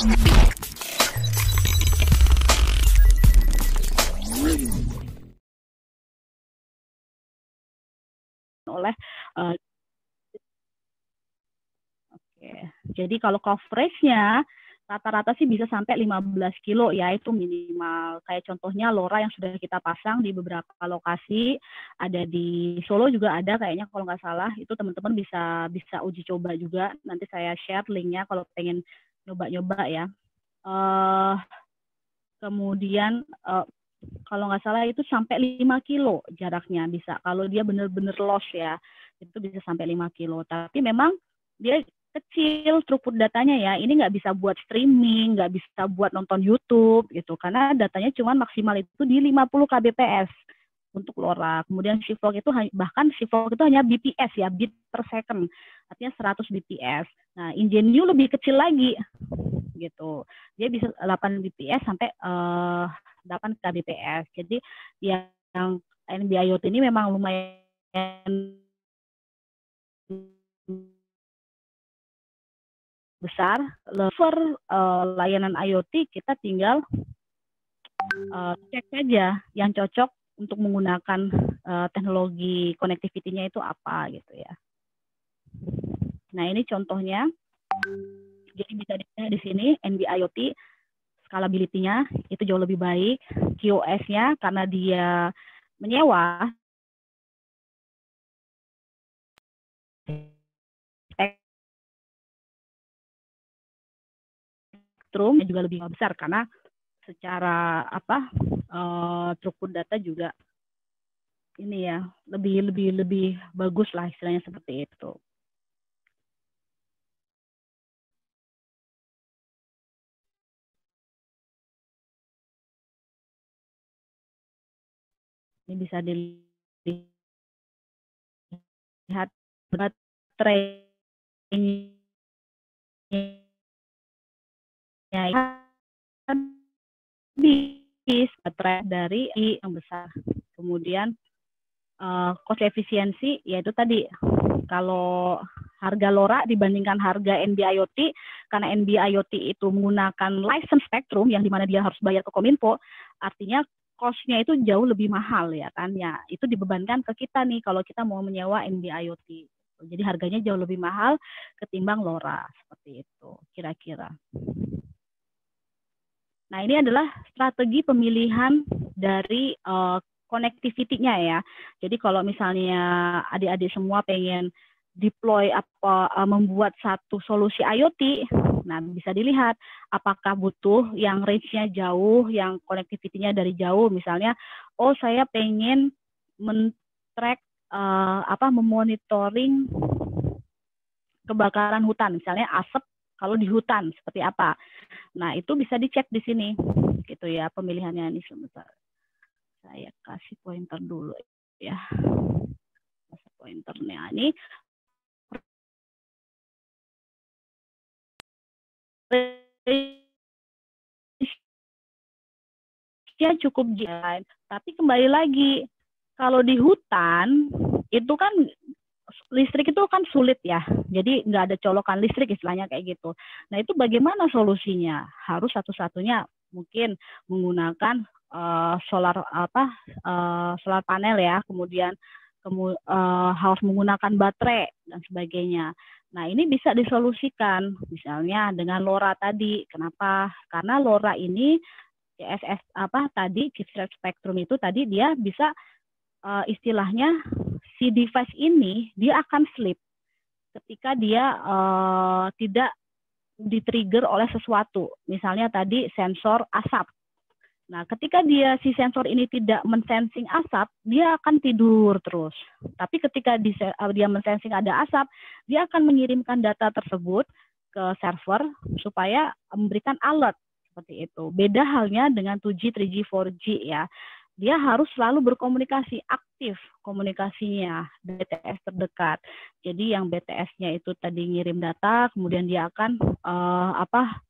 oleh jadi kalau coveragenya rata-rata sih bisa sampai 15 kilo ya, itu minimal. Kayak contohnya LoRa yang sudah kita pasang di beberapa lokasi, ada di Solo juga ada kayaknya kalau nggak salah. Itu teman-teman bisa uji coba juga. Nanti saya share linknya kalau pengen nyoba-nyoba ya. Kemudian kalau nggak salah itu sampai 5 kilo jaraknya bisa. Kalau dia benar-benar loss ya, itu bisa sampai 5 kilo. Tapi memang dia kecil throughput datanya ya. Ini nggak bisa buat streaming, nggak bisa buat nonton YouTube gitu. Karena datanya cuma maksimal itu di 50 kbps untuk LoRa. Kemudian Sigfox itu bahkan Sigfox itu hanya BPS ya, bit per second. Artinya 100 BPS. Nah, Ingenio lebih kecil lagi gitu. Dia bisa 8 BPS sampai 8 kbps. Jadi yang NB-IoT ini memang lumayan besar. Level layanan IoT kita tinggal cek saja yang cocok untuk menggunakan teknologi connectivity-nya itu apa gitu ya. Nah, ini contohnya. Jadi bisa dilihat di sini NB-IoT scalability-nya itu jauh lebih baik. QoS-nya karena dia menyewa spektrum juga lebih besar karena secara throughput data juga ini ya lebih bagus lah istilahnya seperti itu. Ini bisa dilihat baterainya baterai dari yang besar. Kemudian cost efisiensi yaitu tadi kalau harga LoRa dibandingkan harga NB-IoT, karena NB-IoT itu menggunakan license spektrum yang dimana dia harus bayar ke Kominfo, artinya cost-nya itu jauh lebih mahal ya kan ya. Itu dibebankan ke kita nih kalau kita mau menyewa NB-IoT. Jadi harganya jauh lebih mahal ketimbang LoRa seperti itu kira-kira. Nah, ini adalah strategi pemilihan dari connectivity-nya ya. Jadi kalau misalnya adik-adik semua pengen deploy membuat satu solusi IoT, nah bisa dilihat apakah butuh yang range-nya jauh, yang connectivity-nya dari jauh. Misalnya, oh saya pengen men-track memonitoring kebakaran hutan, misalnya asap kalau di hutan seperti apa. Nah, itu bisa dicek di sini gitu ya pemilihannya ini sebentar. Saya kasih pointer dulu ya. Pointernya ini ya cukup jalan. Tapi kembali lagi kalau di hutan itu kan listrik itu kan sulit ya, jadi nggak ada colokan listrik istilahnya kayak gitu. Nah itu bagaimana solusinya? Harus satu-satunya mungkin menggunakan solar solar panel ya, kemudian harus menggunakan baterai dan sebagainya. Nah ini bisa disolusikan misalnya dengan LoRa tadi. Kenapa? Karena LoRa ini CSS tadi chipset spektrum itu tadi dia bisa istilahnya si device ini dia akan sleep ketika dia tidak di-trigger oleh sesuatu. Misalnya tadi sensor asap. Nah, ketika si sensor ini tidak mensensing asap, dia akan tidur terus. Tapi ketika dia mensensing ada asap, dia akan mengirimkan data tersebut ke server supaya memberikan alert seperti itu. Beda halnya dengan 2G, 3G, 4G ya. Dia harus selalu berkomunikasi, aktif komunikasinya BTS terdekat. Jadi yang BTS-nya itu tadi ngirim data, kemudian dia akan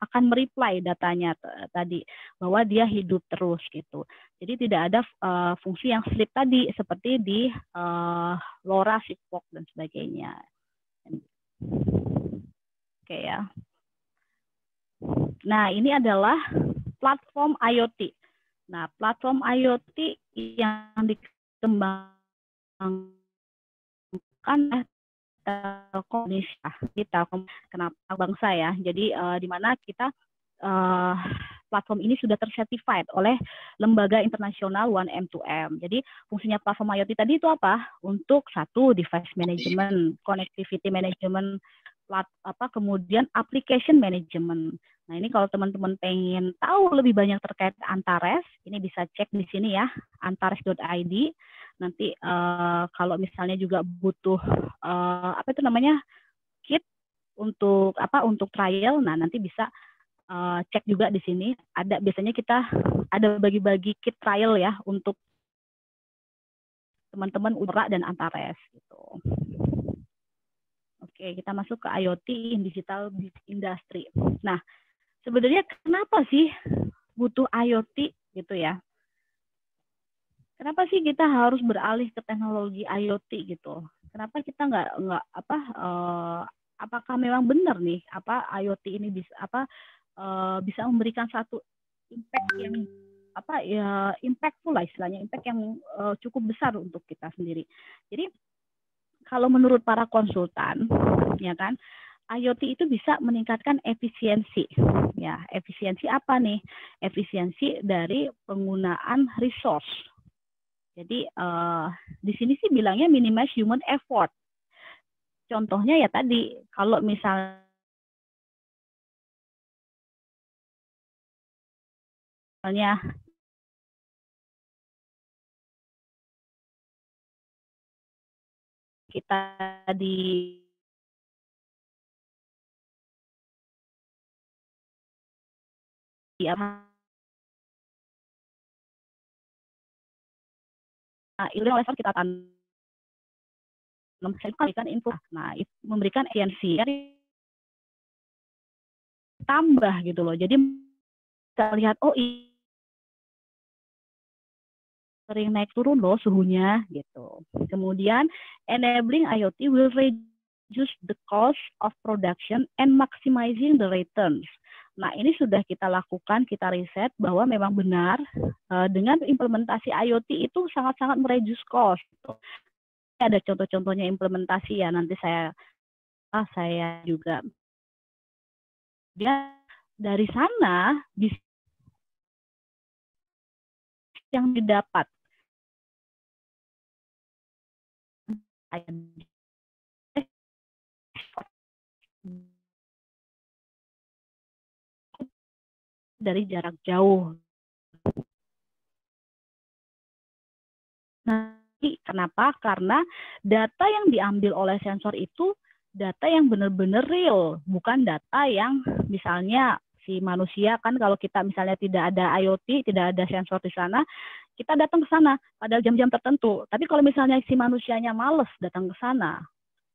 akan mereply datanya tadi bahwa dia hidup terus gitu. Jadi tidak ada fungsi yang sleep tadi seperti di LoRa, Sigfox dan sebagainya. Oke ya. Nah, ini adalah platform IoT. Nah, platform IoT yang dikembangkan Telkom Indonesia, di Telkom Kenapa Bangsa ya. Jadi di mana kita platform ini sudah tersertified oleh lembaga internasional 1M2M. Jadi fungsinya platform IoT tadi itu apa? Untuk satu device management, connectivity management, kemudian application management. Nah, ini kalau teman-teman pengen tahu lebih banyak terkait Antares, ini bisa cek di sini ya, antares.id. Nanti kalau misalnya juga butuh kit untuk trial, nah nanti bisa cek juga di sini. Biasanya kita ada bagi-bagi kit trial ya untuk teman-teman Udara dan Antares gitu. Oke, kita masuk ke IoT in Digital Industry. Nah, sebenarnya kenapa sih butuh IoT gitu ya? Kenapa sih kita harus beralih ke teknologi IoT gitu? Kenapa kita apakah memang benar nih IoT ini bisa memberikan satu impact yang impactful lah istilahnya, impact yang cukup besar untuk kita sendiri. Jadi kalau menurut para konsultan, ya kan, IoT itu bisa meningkatkan efisiensi. Ya, efisiensi apa nih? Efisiensi dari penggunaan resource. Jadi di sini sih bilangnya minimize human effort. Contohnya ya tadi, kalau misalnya kita oleh kita tanam memberikan info, nah itu memberikan efisiensi tambah gitu loh. Jadi kita lihat sering naik turun loh suhunya gitu. Kemudian enabling IoT will reduce the cost of production and maximizing the returns. Nah, ini sudah kita lakukan, kita riset bahwa memang benar dengan implementasi IoT itu sangat-sangat mereduce cost. Ada contoh-contohnya implementasi ya, nanti saya juga. Dia dari sana bisa yang didapat dari jarak jauh. Nanti kenapa? Karena data yang diambil oleh sensor itu data yang benar-benar real, bukan data yang misalnya si manusia kan kalau kita misalnya tidak ada IoT, tidak ada sensor di sana, kita datang ke sana pada jam-jam tertentu. Tapi kalau misalnya si manusianya males datang ke sana,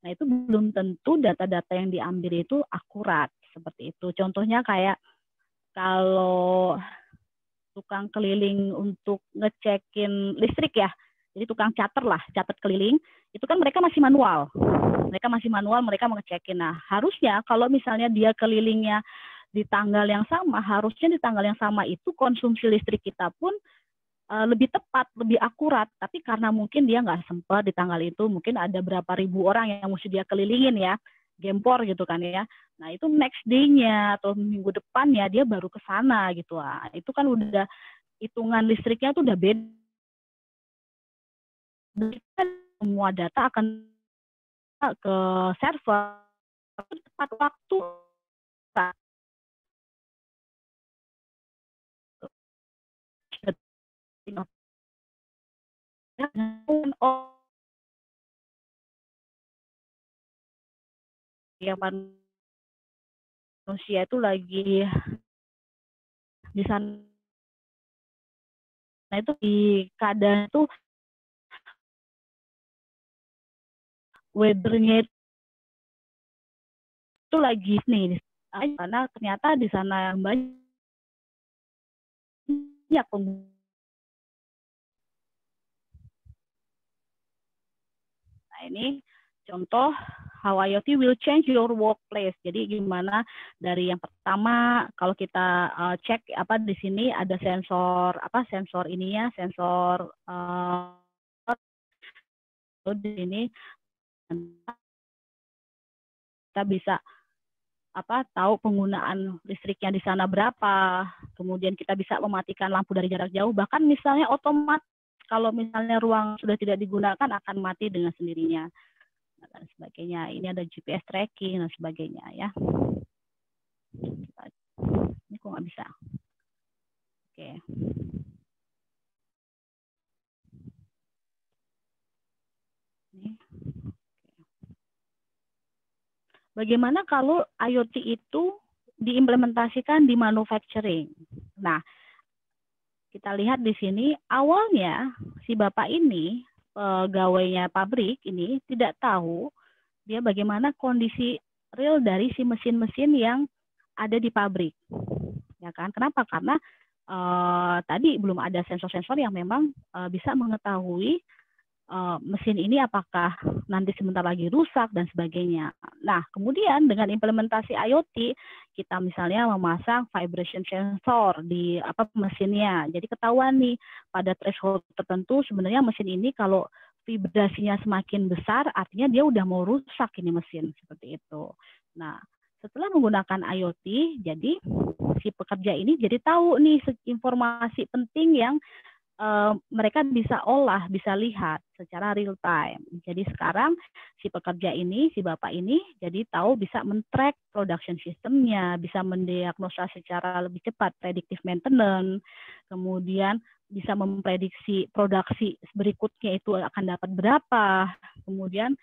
nah itu belum tentu data-data yang diambil itu akurat seperti itu. Contohnya kayak kalau tukang keliling untuk ngecekin listrik ya, jadi tukang catat keliling, itu kan mereka masih manual. Mereka mengecekin. Nah, harusnya kalau misalnya dia kelilingnya di tanggal yang sama, harusnya di tanggal yang sama itu konsumsi listrik kita pun lebih tepat, lebih akurat. Tapi karena mungkin dia nggak sempat di tanggal itu, mungkin ada berapa ribu orang yang mesti dia kelilingin ya, gempor gitu kan ya. Nah, itu next day-nya atau minggu depannya dia baru ke sana gitu. Nah, itu kan udah hitungan listriknya tuh udah beda. Semua data akan ke server tepat waktu. Yang manusia itu lagi di sana itu di keadaan itu weathernya itu lagi nih karena ternyata di sana banyak pengguna. Nah, ini contoh how IoT will change your workplace. Jadi gimana dari yang pertama kalau kita cek apa di sini ada sensor sensor ininya sensor di sini kita bisa tahu penggunaan listriknya di sana berapa, kemudian kita bisa mematikan lampu dari jarak jauh, bahkan misalnya otomatis kalau misalnya ruang sudah tidak digunakan akan mati dengan sendirinya dan sebagainya. Ini ada GPS tracking dan sebagainya ya. Ini kok nggak bisa. Oke. Ini. Bagaimana kalau IoT itu diimplementasikan di manufacturing? Nah, kita lihat di sini awalnya si bapak ini pegawainya pabrik ini tidak tahu dia bagaimana kondisi real dari si mesin-mesin yang ada di pabrik, ya kan? Kenapa? Karena tadi belum ada sensor-sensor yang memang bisa mengetahui mesin ini apakah nanti sebentar lagi rusak dan sebagainya. Nah, kemudian dengan implementasi IoT, kita misalnya memasang vibration sensor di mesinnya. Jadi ketahuan nih pada threshold tertentu sebenarnya mesin ini kalau vibrasinya semakin besar, artinya dia udah mau rusak ini mesin seperti itu. Nah, setelah menggunakan IoT, jadi si pekerja ini jadi tahu nih informasi penting yang mereka bisa olah, bisa lihat secara real time. Jadi sekarang si pekerja ini, si bapak ini, jadi tahu bisa men-track production systemnya, bisa mendiagnosa secara lebih cepat predictive maintenance, kemudian bisa memprediksi produksi berikutnya itu akan dapat berapa, kemudian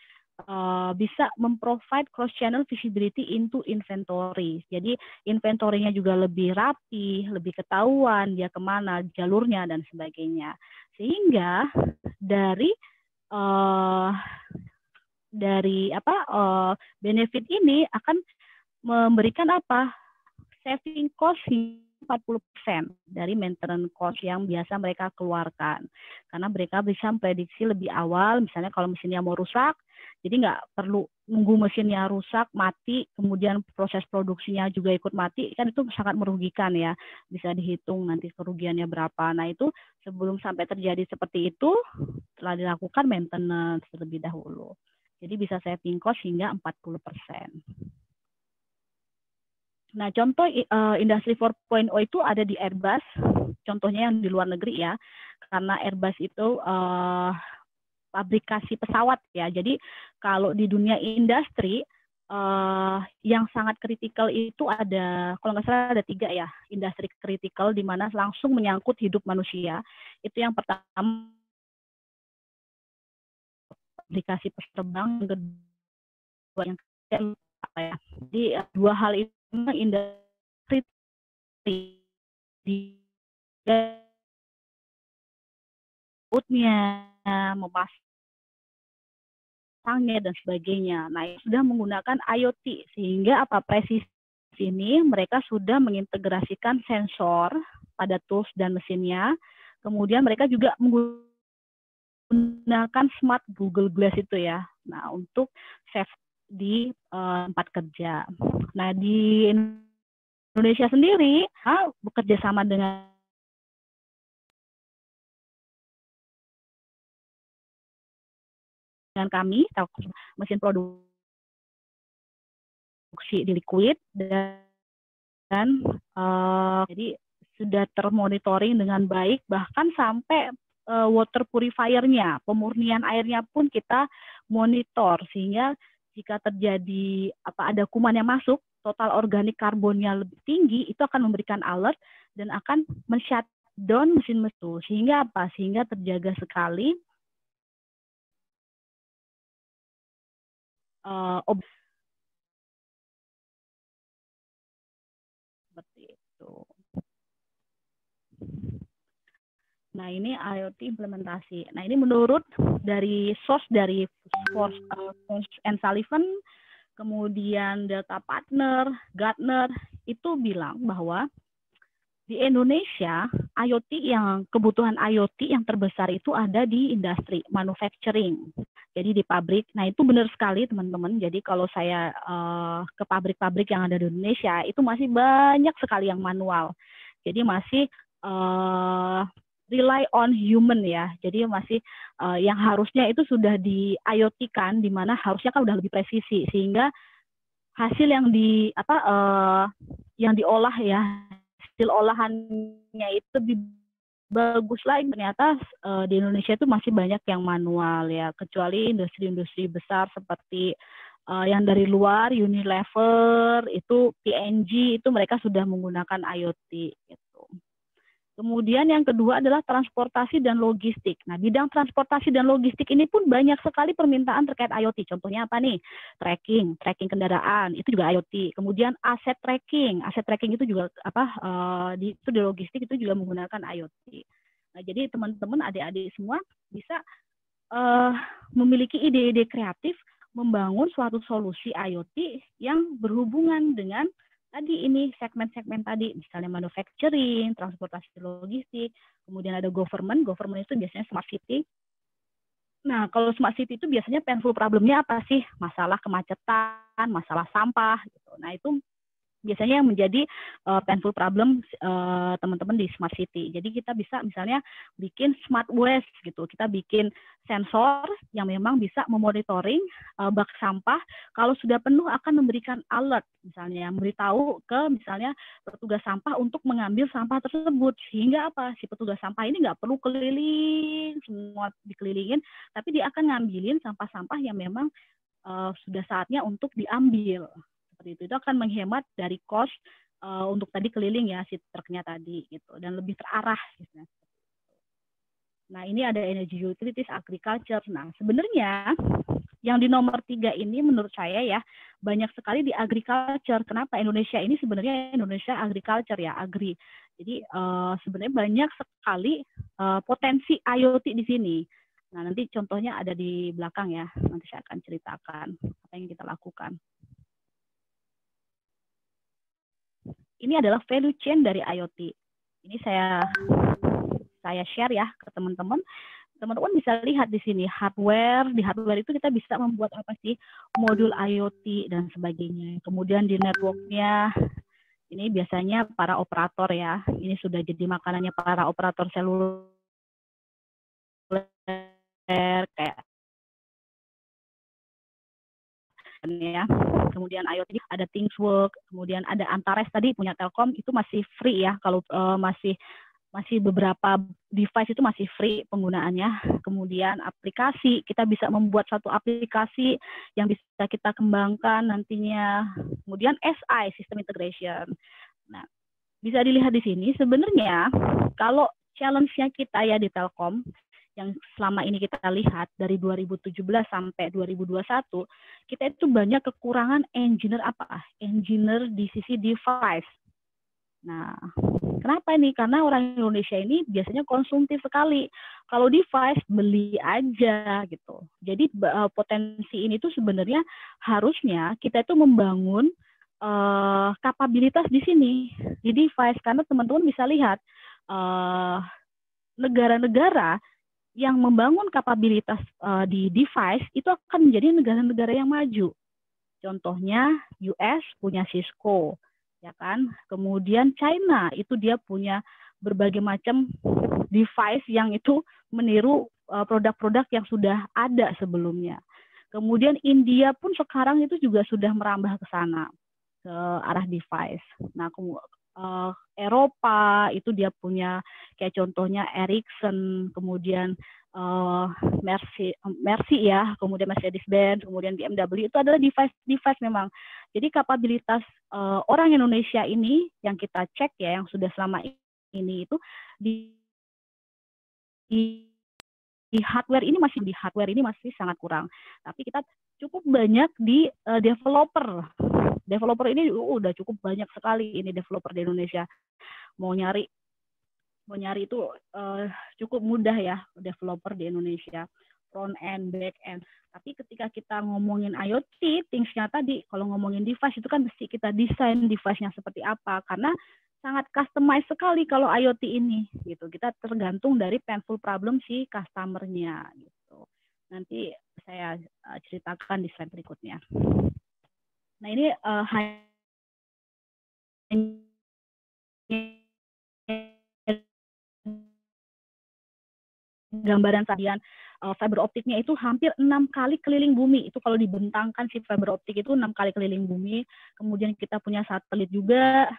bisa memprovide cross-channel visibility into inventory. Jadi inventory-nya juga lebih rapi, lebih ketahuan dia kemana, jalurnya, dan sebagainya. Sehingga dari benefit ini akan memberikan saving cost 40% dari maintenance cost yang biasa mereka keluarkan. Karena mereka bisa memprediksi lebih awal, misalnya kalau mesinnya mau rusak, jadi nggak perlu nunggu mesinnya rusak, mati, kemudian proses produksinya juga ikut mati, kan itu sangat merugikan ya. Bisa dihitung nanti kerugiannya berapa. Nah itu sebelum sampai terjadi seperti itu, telah dilakukan maintenance terlebih dahulu. Jadi bisa saving cost hingga 40%. Nah, contoh industri 4.0 itu ada di Airbus, contohnya yang di luar negeri ya, karena Airbus itu pabrikasi pesawat ya. Jadi kalau di dunia industri yang sangat kritikal itu ada, kalau nggak salah ada 3 ya, industri kritikal di mana langsung menyangkut hidup manusia. Itu yang pertama pabrikasi pesawat, yang kedua yang apa ya. Jadi 2 hal itu industri di outputnya, memasangnya dan sebagainya. Nah, sudah menggunakan IoT sehingga presisi ini mereka sudah mengintegrasikan sensor pada tools dan mesinnya. Kemudian mereka juga menggunakan smart Google Glass itu ya. Nah, untuk save di tempat kerja. Nah, di Indonesia sendiri bekerja sama dengan kami, mesin produksi di liquid dan jadi sudah termonitoring dengan baik, bahkan sampai water purifier-nya, pemurnian airnya pun kita monitor sehingga jika terjadi ada kuman yang masuk, total organik karbonnya lebih tinggi, itu akan memberikan alert dan akan men-shutdown mesin itu. Sehingga sehingga terjaga sekali seperti itu. Nah, ini IoT implementasi. Nah, ini menurut dari source dari Frost and Sullivan, kemudian Delta Partner, Gartner, itu bilang bahwa di Indonesia, kebutuhan IoT yang terbesar itu ada di industri manufacturing. Jadi di pabrik. Nah, itu benar sekali teman-teman. Jadi kalau saya ke pabrik-pabrik yang ada di Indonesia, itu masih banyak sekali yang manual. Jadi masih rely on human ya. Jadi masih yang harusnya itu sudah di IoT-kan, di mana harusnya kan udah lebih presisi, sehingga hasil yang yang diolah ya, hasil olahannya itu lebih bagus lagi. Ternyata di Indonesia itu masih banyak yang manual ya, kecuali industri-industri besar seperti yang dari luar, Unilever, itu P&G, itu mereka sudah menggunakan IoT gitu. Kemudian yang kedua adalah transportasi dan logistik. Nah, bidang transportasi dan logistik ini pun banyak sekali permintaan terkait IoT. Contohnya apa nih? Tracking kendaraan, itu juga IoT. Kemudian aset tracking itu juga di logistik itu juga menggunakan IoT. Nah, jadi teman-teman, adik-adik semua bisa memiliki ide-ide kreatif membangun suatu solusi IoT yang berhubungan dengan tadi ini segmen-segmen tadi, misalnya manufacturing, transportasi logistik, kemudian ada government itu biasanya smart city. Nah, kalau smart city itu biasanya painful problemnya apa sih? Masalah kemacetan, masalah sampah gitu. Nah, itu biasanya yang menjadi painful problem teman-teman di smart city. Jadi kita bisa misalnya bikin smart waste gitu. Kita bikin sensor yang memang bisa memonitoring bak sampah. Kalau sudah penuh akan memberikan alert, misalnya memberitahu ke misalnya petugas sampah untuk mengambil sampah tersebut. Sehingga apa? Si petugas sampah ini nggak perlu keliling, semua dikelilingin, tapi dia akan ngambilin sampah-sampah yang memang sudah saatnya untuk diambil. Itu akan menghemat dari cost untuk tadi keliling ya si truknya tadi gitu, dan lebih terarah gitu. Nah, ini ada energy utilities, agriculture. Nah, sebenarnya yang di nomor 3 ini menurut saya ya banyak sekali di agriculture. Kenapa? Indonesia ini sebenarnya Indonesia agriculture ya, agri. Jadi sebenarnya banyak sekali potensi IoT di sini. Nah, nanti contohnya ada di belakang ya. Nanti saya akan ceritakan apa yang kita lakukan. Ini adalah value chain dari IoT. Ini saya share ya ke teman-teman. Teman-teman bisa lihat di sini hardware. Di hardware itu kita bisa membuat apa sih? Modul IoT dan sebagainya. Kemudian di networknya, ini biasanya para operator ya. Ini sudah jadi makanannya para operator seluler kayak ya. Kemudian IoT ada ThingsWorks, kemudian ada Antares tadi punya Telkom, itu masih free ya. Kalau masih beberapa device itu masih free penggunaannya. Kemudian aplikasi, kita bisa membuat satu aplikasi yang bisa kita kembangkan nantinya. Kemudian SI, System Integration. Nah, bisa dilihat di sini sebenarnya kalau challenge-nya kita ya di Telkom yang selama ini kita lihat dari 2017 sampai 2021, kita itu banyak kekurangan engineer engineer di sisi device. Nah, kenapa ini? Karena orang Indonesia ini biasanya konsumtif sekali. Kalau device beli aja gitu. Jadi potensi ini tuh sebenarnya harusnya kita itu membangun kapabilitas di sini di device, karena teman-teman bisa lihat negara-negara yang membangun kapabilitas di device itu akan menjadi negara-negara yang maju. Contohnya US punya Cisco, ya kan? Kemudian China itu dia punya berbagai macam device yang itu meniru produk-produk yang sudah ada sebelumnya. Kemudian India pun sekarang itu juga sudah merambah ke sana, ke arah device. Nah, Eropa itu dia punya kayak contohnya Ericsson, kemudian Mercy ya, kemudian Mercedes-Benz, kemudian BMW, itu adalah device memang. Jadi kapabilitas orang Indonesia ini yang kita cek ya, yang sudah selama ini itu di hardware ini masih sangat kurang. Tapi kita cukup banyak di developer. Developer ini udah cukup banyak sekali ini developer di Indonesia. Mau nyari itu cukup mudah ya developer di Indonesia, front end, back end. Tapi ketika kita ngomongin IoT, things-nya tadi, kalau ngomongin device itu kan mesti kita desain device-nya seperti apa, karena sangat customized sekali kalau IoT ini gitu. Kita tergantung dari painful problem si customer-nya gitu. Nanti saya ceritakan di slide berikutnya. Nah, ini gambaran tadian fiber optiknya itu hampir 6 kali keliling bumi. Itu kalau dibentangkan si fiber optik itu 6 kali keliling bumi. Kemudian kita punya satelit juga.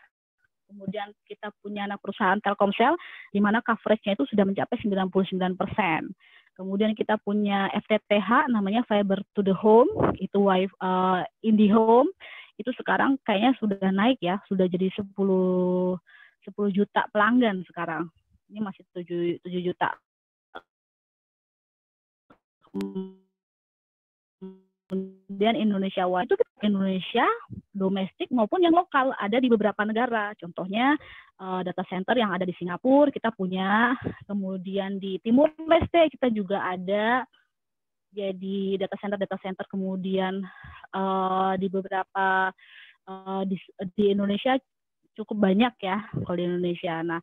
Kemudian kita punya anak perusahaan Telkomsel, di mana coverage-nya itu sudah mencapai 99%. Kemudian kita punya FTTH, namanya Fiber to the Home, itu IndiHome, itu sekarang kayaknya sudah naik ya, sudah jadi 10 juta pelanggan sekarang. Ini masih 7 juta. Kemudian Indonesia One itu Indonesia domestik maupun yang lokal ada di beberapa negara. Contohnya data center yang ada di Singapura kita punya, kemudian di Timur Leste kita juga ada. Jadi data center kemudian di beberapa di Indonesia cukup banyak ya kalau di Indonesia. Nah,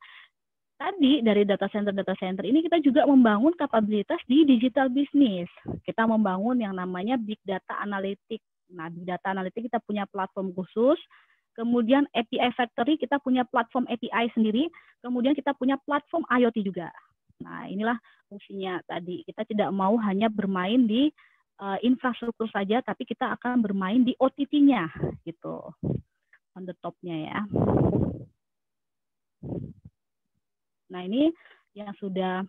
tadi dari data center ini kita juga membangun kapabilitas di digital business. Kita membangun yang namanya big data analytics. Nah, big data analytics kita punya platform khusus. Kemudian API Factory kita punya platform API sendiri. Kemudian kita punya platform IoT juga. Nah, inilah fungsinya tadi. Kita tidak mau hanya bermain di infrastruktur saja, tapi kita akan bermain di OTT-nya gitu. On the top-nya ya. Nah, ini yang sudah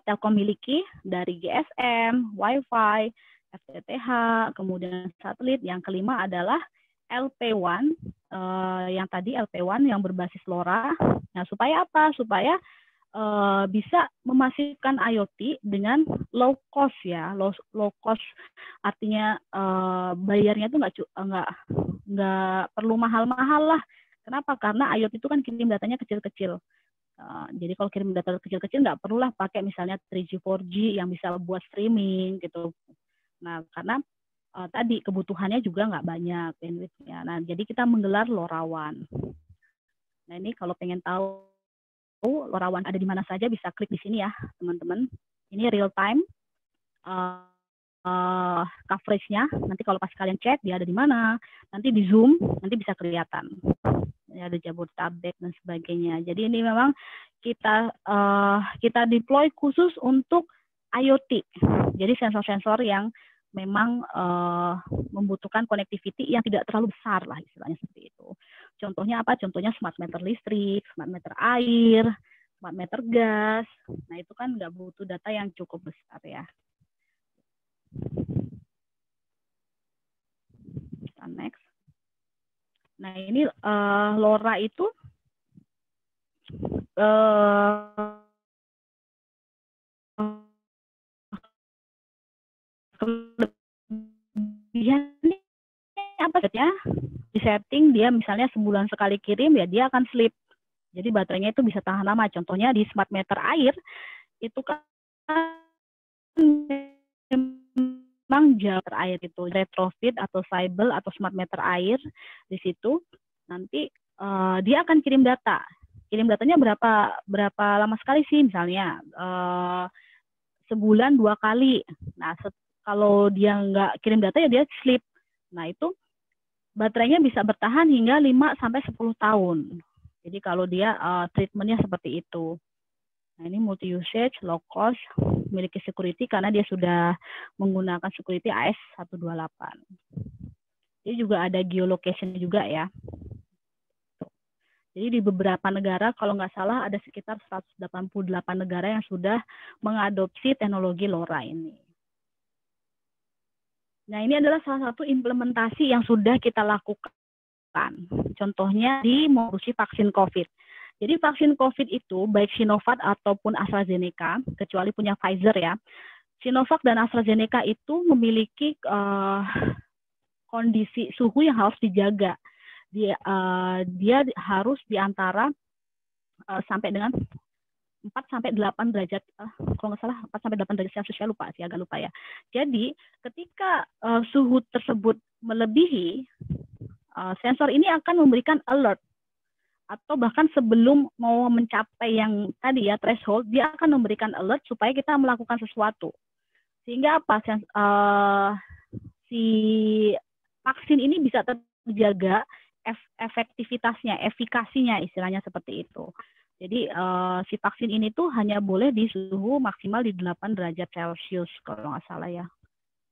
Telkom miliki dari GSM, Wi-Fi, FTTH, kemudian satelit. Yang kelima adalah LP1, yang tadi LP1 yang berbasis LoRa. Nah, supaya apa? Supaya bisa memasifkan IoT dengan low cost ya, low cost artinya bayarnya itu nggak perlu mahal-mahal lah. Kenapa? Karena IoT itu kan kirim datanya kecil-kecil. Jadi kalau kirim data kecil-kecil nggak perlulah pakai misalnya 3G, 4G yang bisa buat streaming gitu. Nah, karena tadi kebutuhannya juga nggak banyak bandwidth-nya. Nah, jadi kita menggelar LoRaWAN. Nah, ini kalau pengen tahu LoRaWAN ada di mana saja bisa klik di sini ya, teman-teman. Ini real time coverage-nya. Nanti kalau pas kalian cek dia ada di mana, nanti di zoom nanti bisa kelihatan. Ada Jabodetabek dan sebagainya. Jadi ini memang kita deploy khusus untuk IoT. Jadi sensor-sensor yang memang membutuhkan connectivity yang tidak terlalu besar lah istilahnya seperti itu. Contohnya apa? Contohnya smart meter listrik, smart meter air, smart meter gas. Nah, itu kan nggak butuh data yang cukup besar ya. Next. Nah, ini LoRa itu kelebihannya apa saja? Di setting dia misalnya sebulan sekali kirim ya dia akan sleep. Jadi baterainya itu bisa tahan lama. Contohnya di smart meter air itu kan memang meter air itu retrofit atau Sybel atau smart meter air di situ nanti dia akan kirim data. Kirim datanya berapa lama sekali sih misalnya sebulan 2 kali. Nah, kalau dia nggak kirim data ya dia sleep. Nah, itu baterainya bisa bertahan hingga 5-10 tahun. Jadi kalau dia treatmentnya seperti itu. Nah, ini multi usage, low cost, memiliki security karena dia sudah menggunakan security AS128. Jadi juga ada geolocation juga ya. Jadi di beberapa negara, kalau nggak salah ada sekitar 188 negara yang sudah mengadopsi teknologi LoRa ini. Nah, ini adalah salah satu implementasi yang sudah kita lakukan. Contohnya di mengurusi vaksin COVID. Jadi vaksin COVID itu, baik Sinovac ataupun AstraZeneca, kecuali punya Pfizer ya, Sinovac dan AstraZeneca itu memiliki kondisi suhu yang harus dijaga. Dia harus di antara sampai dengan 4-8 derajat, kalau nggak salah 4-8 derajat Celcius, saya lupa sih, agak lupa ya. Jadi ketika suhu tersebut melebihi, sensor ini akan memberikan alert atau bahkan sebelum mau mencapai yang tadi ya threshold, dia akan memberikan alert supaya kita melakukan sesuatu. Sehingga apa? Si vaksin ini bisa terjaga efektivitasnya, efikasinya istilahnya seperti itu. Jadi si vaksin ini tuh hanya boleh di suhu maksimal di 8 derajat Celcius kalau nggak salah ya.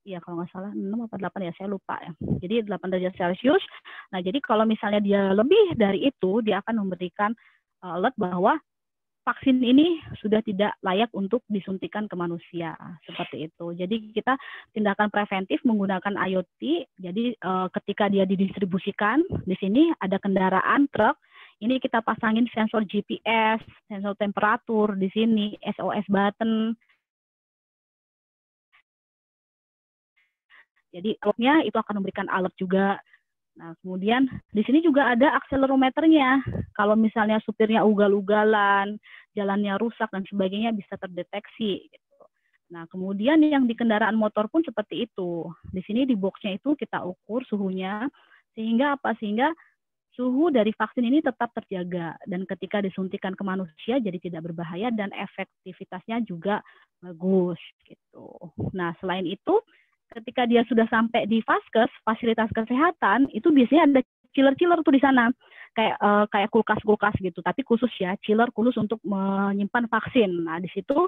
Iya kalau nggak salah 6 atau 8 ya, saya lupa ya. Jadi 8 derajat Celcius. Nah jadi kalau misalnya dia lebih dari itu, dia akan memberikan alert bahwa vaksin ini sudah tidak layak untuk disuntikan ke manusia, seperti itu. Jadi kita tindakan preventif menggunakan IoT. Jadi ketika dia didistribusikan, di sini ada kendaraan truk, ini kita pasangin sensor GPS, sensor temperatur di sini, SOS button. Jadi alertnya itu akan memberikan alert juga. Nah, kemudian di sini juga ada akselerometernya. Kalau misalnya supirnya ugal-ugalan, jalannya rusak dan sebagainya bisa terdeteksi. Gitu. Nah, kemudian yang di kendaraan motor pun seperti itu. Di sini di boxnya itu kita ukur suhunya, sehingga apa? Sehingga suhu dari vaksin ini tetap terjaga. Dan ketika disuntikan ke manusia jadi tidak berbahaya dan efektivitasnya juga bagus. Gitu. Nah, selain itu, ketika dia sudah sampai di Vaskes, fasilitas kesehatan, itu biasanya ada chiller-chiller tuh di sana. Kayak kulkas-kulkas gitu, tapi khusus ya, chiller khusus untuk menyimpan vaksin. Nah, di situ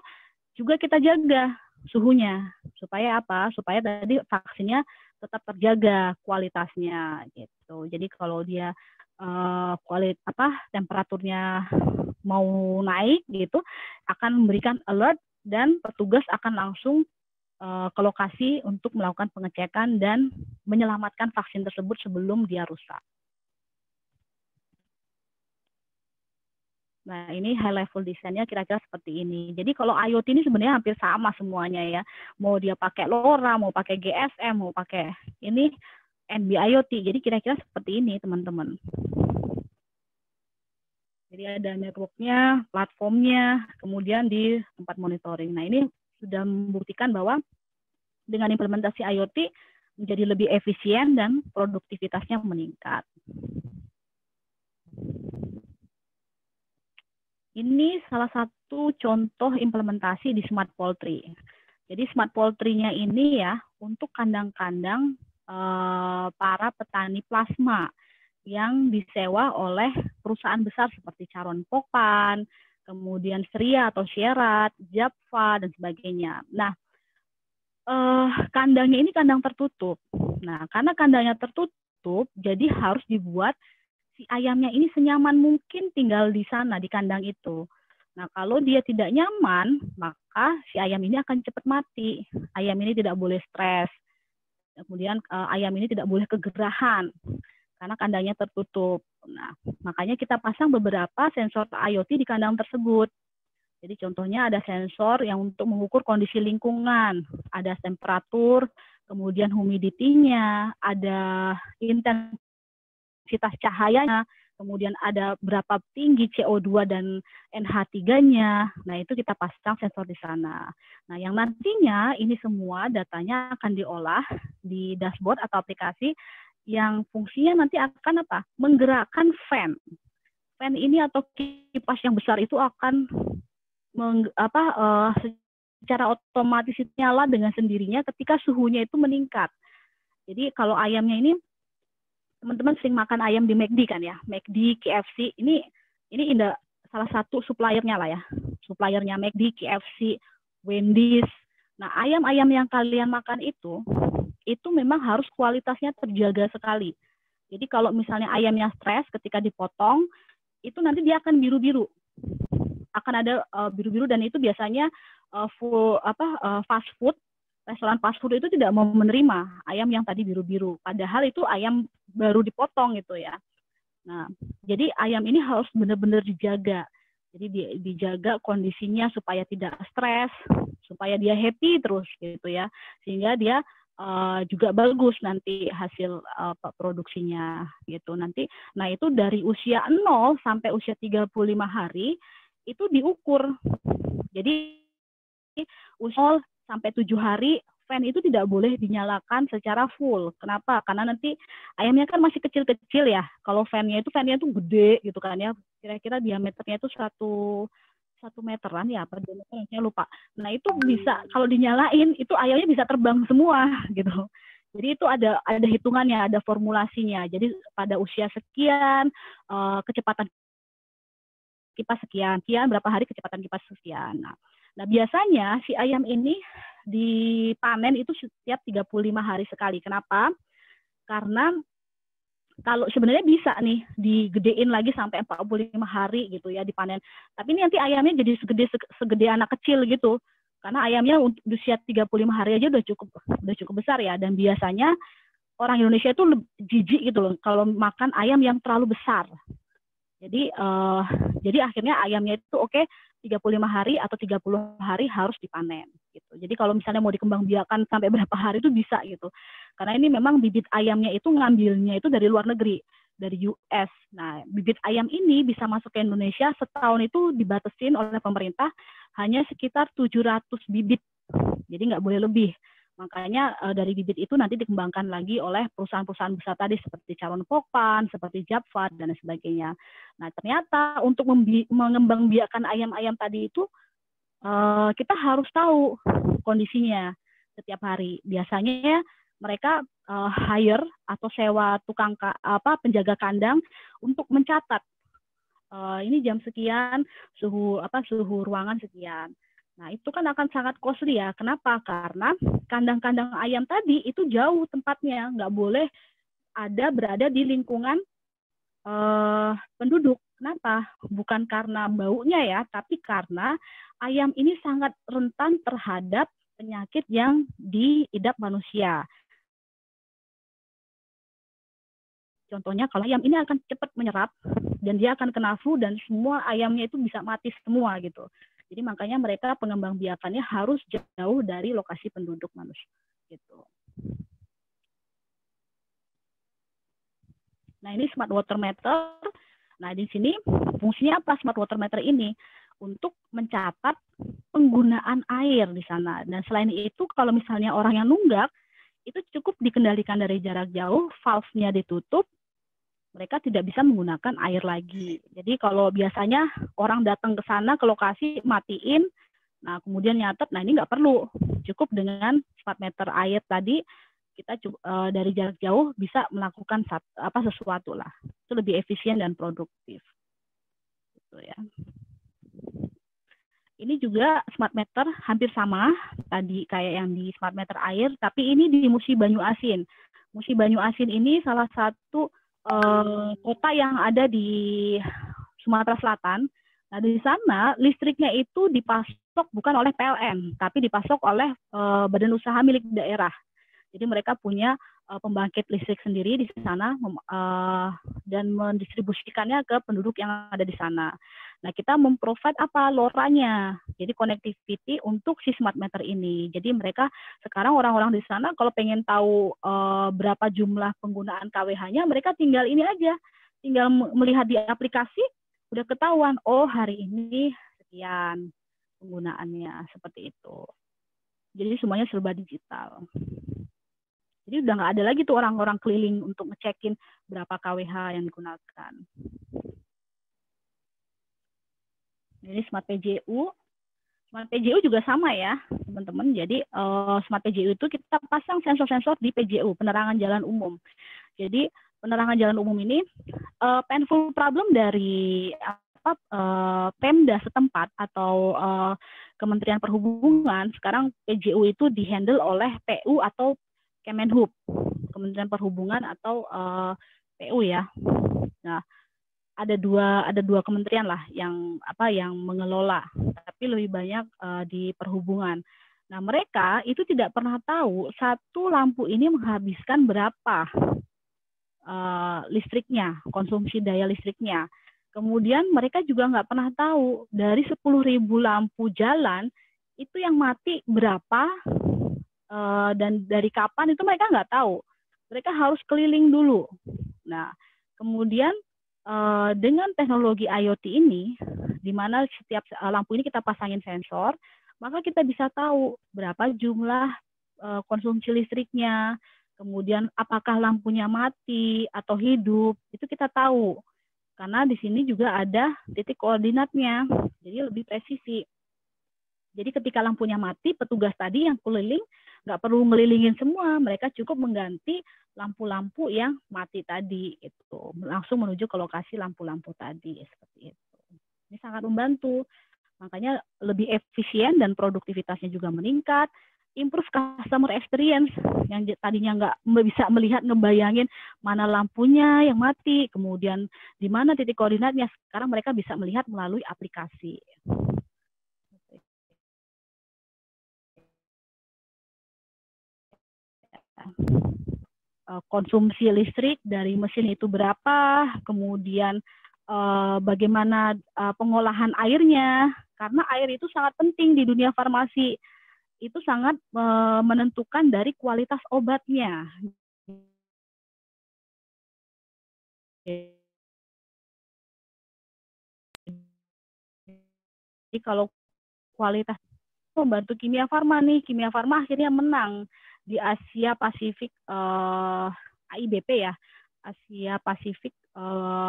juga kita jaga suhunya. Supaya apa? Supaya tadi vaksinnya tetap terjaga kualitasnya gitu. Jadi kalau dia temperaturnya mau naik gitu, akan memberikan alert dan petugas akan langsung ke lokasi untuk melakukan pengecekan dan menyelamatkan vaksin tersebut sebelum dia rusak. Nah, ini high level desainnya kira-kira seperti ini. Jadi kalau IoT ini sebenarnya hampir sama semuanya ya. Mau dia pakai LoRa, mau pakai GSM, mau pakai ini NB-IoT. Jadi kira-kira seperti ini, teman-teman. Jadi ada networknya, platformnya, kemudian di tempat monitoring. Nah, ini sudah membuktikan bahwa dengan implementasi IoT menjadi lebih efisien dan produktivitasnya meningkat. Ini salah satu contoh implementasi di Smart Poultry. Jadi Smart Poultry-nya ini ya untuk kandang-kandang para petani plasma yang disewa oleh perusahaan besar seperti Charon Pokpan, kemudian Seria atau Sierat, Japfa, dan sebagainya. Nah, kandangnya ini kandang tertutup. Nah, karena kandangnya tertutup, jadi harus dibuat si ayamnya ini senyaman mungkin tinggal di sana, di kandang itu. Nah, kalau dia tidak nyaman, maka si ayam ini akan cepat mati. Ayam ini tidak boleh stres. Kemudian ayam ini tidak boleh kegerahan, karena kandangnya tertutup. Nah, makanya kita pasang beberapa sensor IoT di kandang tersebut. Jadi contohnya ada sensor yang untuk mengukur kondisi lingkungan, ada temperatur, kemudian humidity-nya, ada intensitas cahayanya, kemudian ada berapa tinggi CO2 dan NH3-nya. Nah, itu kita pasang sensor di sana. Nah, yang nantinya ini semua datanya akan diolah di dashboard atau aplikasi yang fungsinya nanti akan apa? Menggerakkan fan. Fan ini atau kipas yang besar itu akan secara otomatis nyala dengan sendirinya ketika suhunya itu meningkat. Jadi kalau ayamnya ini, teman-teman sering makan ayam di McD kan ya, McD, KFC, ini salah satu suppliernya lah ya, suppliernya McD, KFC, Wendy's. Nah, ayam-ayam yang kalian makan itu memang harus kualitasnya terjaga sekali. Jadi kalau misalnya ayamnya stres ketika dipotong, itu nanti dia akan biru-biru. Akan ada biru-biru dan itu biasanya fast food, restoran fast food itu tidak mau menerima ayam yang tadi biru-biru. Padahal itu ayam baru dipotong gitu ya. Nah, jadi ayam ini harus benar-benar dijaga. Jadi dijaga kondisinya supaya tidak stres, supaya dia happy terus gitu ya. Sehingga dia juga bagus nanti hasil produksinya gitu nanti. Nah, itu dari usia 0 sampai usia 35 hari itu diukur. Jadi 0 sampai 7 hari fan itu tidak boleh dinyalakan secara full. Kenapa? Karena nanti ayamnya kan masih kecil-kecil ya. Kalau fan-nya itu gede gitu kan ya. Kira-kira diameternya itu satu meteran ya, apa 2 meter, saya lupa. Nah itu bisa kalau dinyalain itu ayamnya bisa terbang semua gitu. Jadi itu ada hitungannya, ada formulasinya. Jadi pada usia sekian kecepatan kipas sekian, berapa hari kecepatan kipas sekian. Nah biasanya si ayam ini dipanen itu setiap 35 hari sekali. Kenapa? Karena kalau sebenarnya bisa nih digedein lagi sampai 45 hari gitu ya dipanen. Tapi ini nanti ayamnya jadi segede anak kecil gitu. Karena ayamnya untuk usia 35 hari aja udah cukup besar ya. Dan biasanya orang Indonesia itu jijik gitu loh kalau makan ayam yang terlalu besar. Jadi akhirnya ayamnya itu 35 hari atau 30 hari harus dipanen gitu. Jadi kalau misalnya mau dikembangbiakan sampai berapa hari itu bisa gitu. Karena ini memang bibit ayamnya itu ngambilnya itu dari luar negeri, dari US. Nah, bibit ayam ini bisa masuk ke Indonesia setahun itu dibatasin oleh pemerintah hanya sekitar 700 bibit. Jadi nggak boleh lebih. Makanya dari bibit itu nanti dikembangkan lagi oleh perusahaan-perusahaan besar tadi seperti Charon Pokpan, seperti Japfa, dan sebagainya. Nah ternyata untuk mengembangbiakan ayam-ayam tadi itu kita harus tahu kondisinya setiap hari. Biasanya mereka hire atau sewa tukang penjaga kandang untuk mencatat ini jam sekian suhu ruangan sekian. Nah, itu kan akan sangat costly ya. Kenapa? Karena kandang-kandang ayam tadi itu jauh tempatnya. Nggak boleh berada di lingkungan penduduk. Kenapa? Bukan karena baunya ya, tapi karena ayam ini sangat rentan terhadap penyakit yang diidap manusia. Contohnya kalau ayam ini akan cepat menyerap dan dia akan kena flu dan semua ayamnya itu bisa mati semua gitu. Jadi makanya mereka pengembangbiakannya harus jauh dari lokasi penduduk manusia gitu. Nah, ini smart water meter. Nah, di sini fungsinya apa smart water meter ini? Untuk mencatat penggunaan air di sana. Dan selain itu kalau misalnya orang yang nunggak itu cukup dikendalikan dari jarak jauh, valve-nya ditutup, mereka tidak bisa menggunakan air lagi. Jadi kalau biasanya orang datang ke sana ke lokasi matiin, nah kemudian nyatet, nah ini nggak perlu, cukup dengan smart meter air tadi kita dari jarak jauh bisa melakukan sesuatu lah, itu lebih efisien dan produktif. Gitu ya. Ini juga smart meter hampir sama tadi kayak yang di smart meter air, tapi ini di Musi Banyu Asin. Musi Banyu Asin ini salah satu kota yang ada di Sumatera Selatan. Nah, di sana listriknya itu dipasok bukan oleh PLN, tapi dipasok oleh badan usaha milik daerah. Jadi mereka punya pembangkit listrik sendiri di sana dan mendistribusikannya ke penduduk yang ada di sana. Nah, kita memprovide LoRa-nya. Jadi connectivity untuk si smart meter ini. Jadi mereka sekarang orang-orang di sana kalau pengen tahu berapa jumlah penggunaan KWH-nya, mereka tinggal ini aja. Tinggal melihat di aplikasi udah ketahuan, oh hari ini sekian penggunaannya, seperti itu. Jadi semuanya serba digital. Jadi udah nggak ada lagi tuh orang-orang keliling untuk ngecekin berapa KWH yang digunakan. Ini Smart PJU. Smart PJU juga sama ya, teman-teman. Jadi Smart PJU itu kita pasang sensor-sensor di PJU, penerangan jalan umum. Jadi penerangan jalan umum ini painful problem dari Pemda setempat atau Kementerian Perhubungan. Sekarang PJU itu dihandle oleh PU atau Kemenhub, Kementerian Perhubungan atau PU ya. Nah, ada dua kementerian lah yang mengelola, tapi lebih banyak di perhubungan. Nah, mereka itu tidak pernah tahu satu lampu ini menghabiskan berapa listriknya, konsumsi daya listriknya. Kemudian mereka juga nggak pernah tahu dari 10.000 lampu jalan itu yang mati berapa dan dari kapan itu mereka nggak tahu. Mereka harus keliling dulu. Nah, kemudian dengan teknologi IoT ini, di mana setiap lampu ini kita pasangin sensor, maka kita bisa tahu berapa jumlah konsumsi listriknya, kemudian apakah lampunya mati atau hidup, itu kita tahu. Karena di sini juga ada titik koordinatnya, jadi lebih presisi. Jadi ketika lampunya mati, petugas tadi yang keliling nggak perlu ngelilingin semua, mereka cukup mengganti lampu-lampu yang mati tadi, itu langsung menuju ke lokasi lampu-lampu tadi, seperti itu. Ini sangat membantu, makanya lebih efisien dan produktivitasnya juga meningkat, improve customer experience, yang tadinya nggak bisa melihat, ngebayangin mana lampunya yang mati, kemudian di mana titik koordinatnya, sekarang mereka bisa melihat melalui aplikasi. Konsumsi listrik dari mesin itu berapa, kemudian bagaimana pengolahan airnya, karena air itu sangat penting di dunia farmasi, itu sangat menentukan dari kualitas obatnya. Jadi kalau kualitas membantu Kimia Farma nih, Kimia Farma akhirnya menang di Asia Pasifik AIBP ya, Asia Pasifik,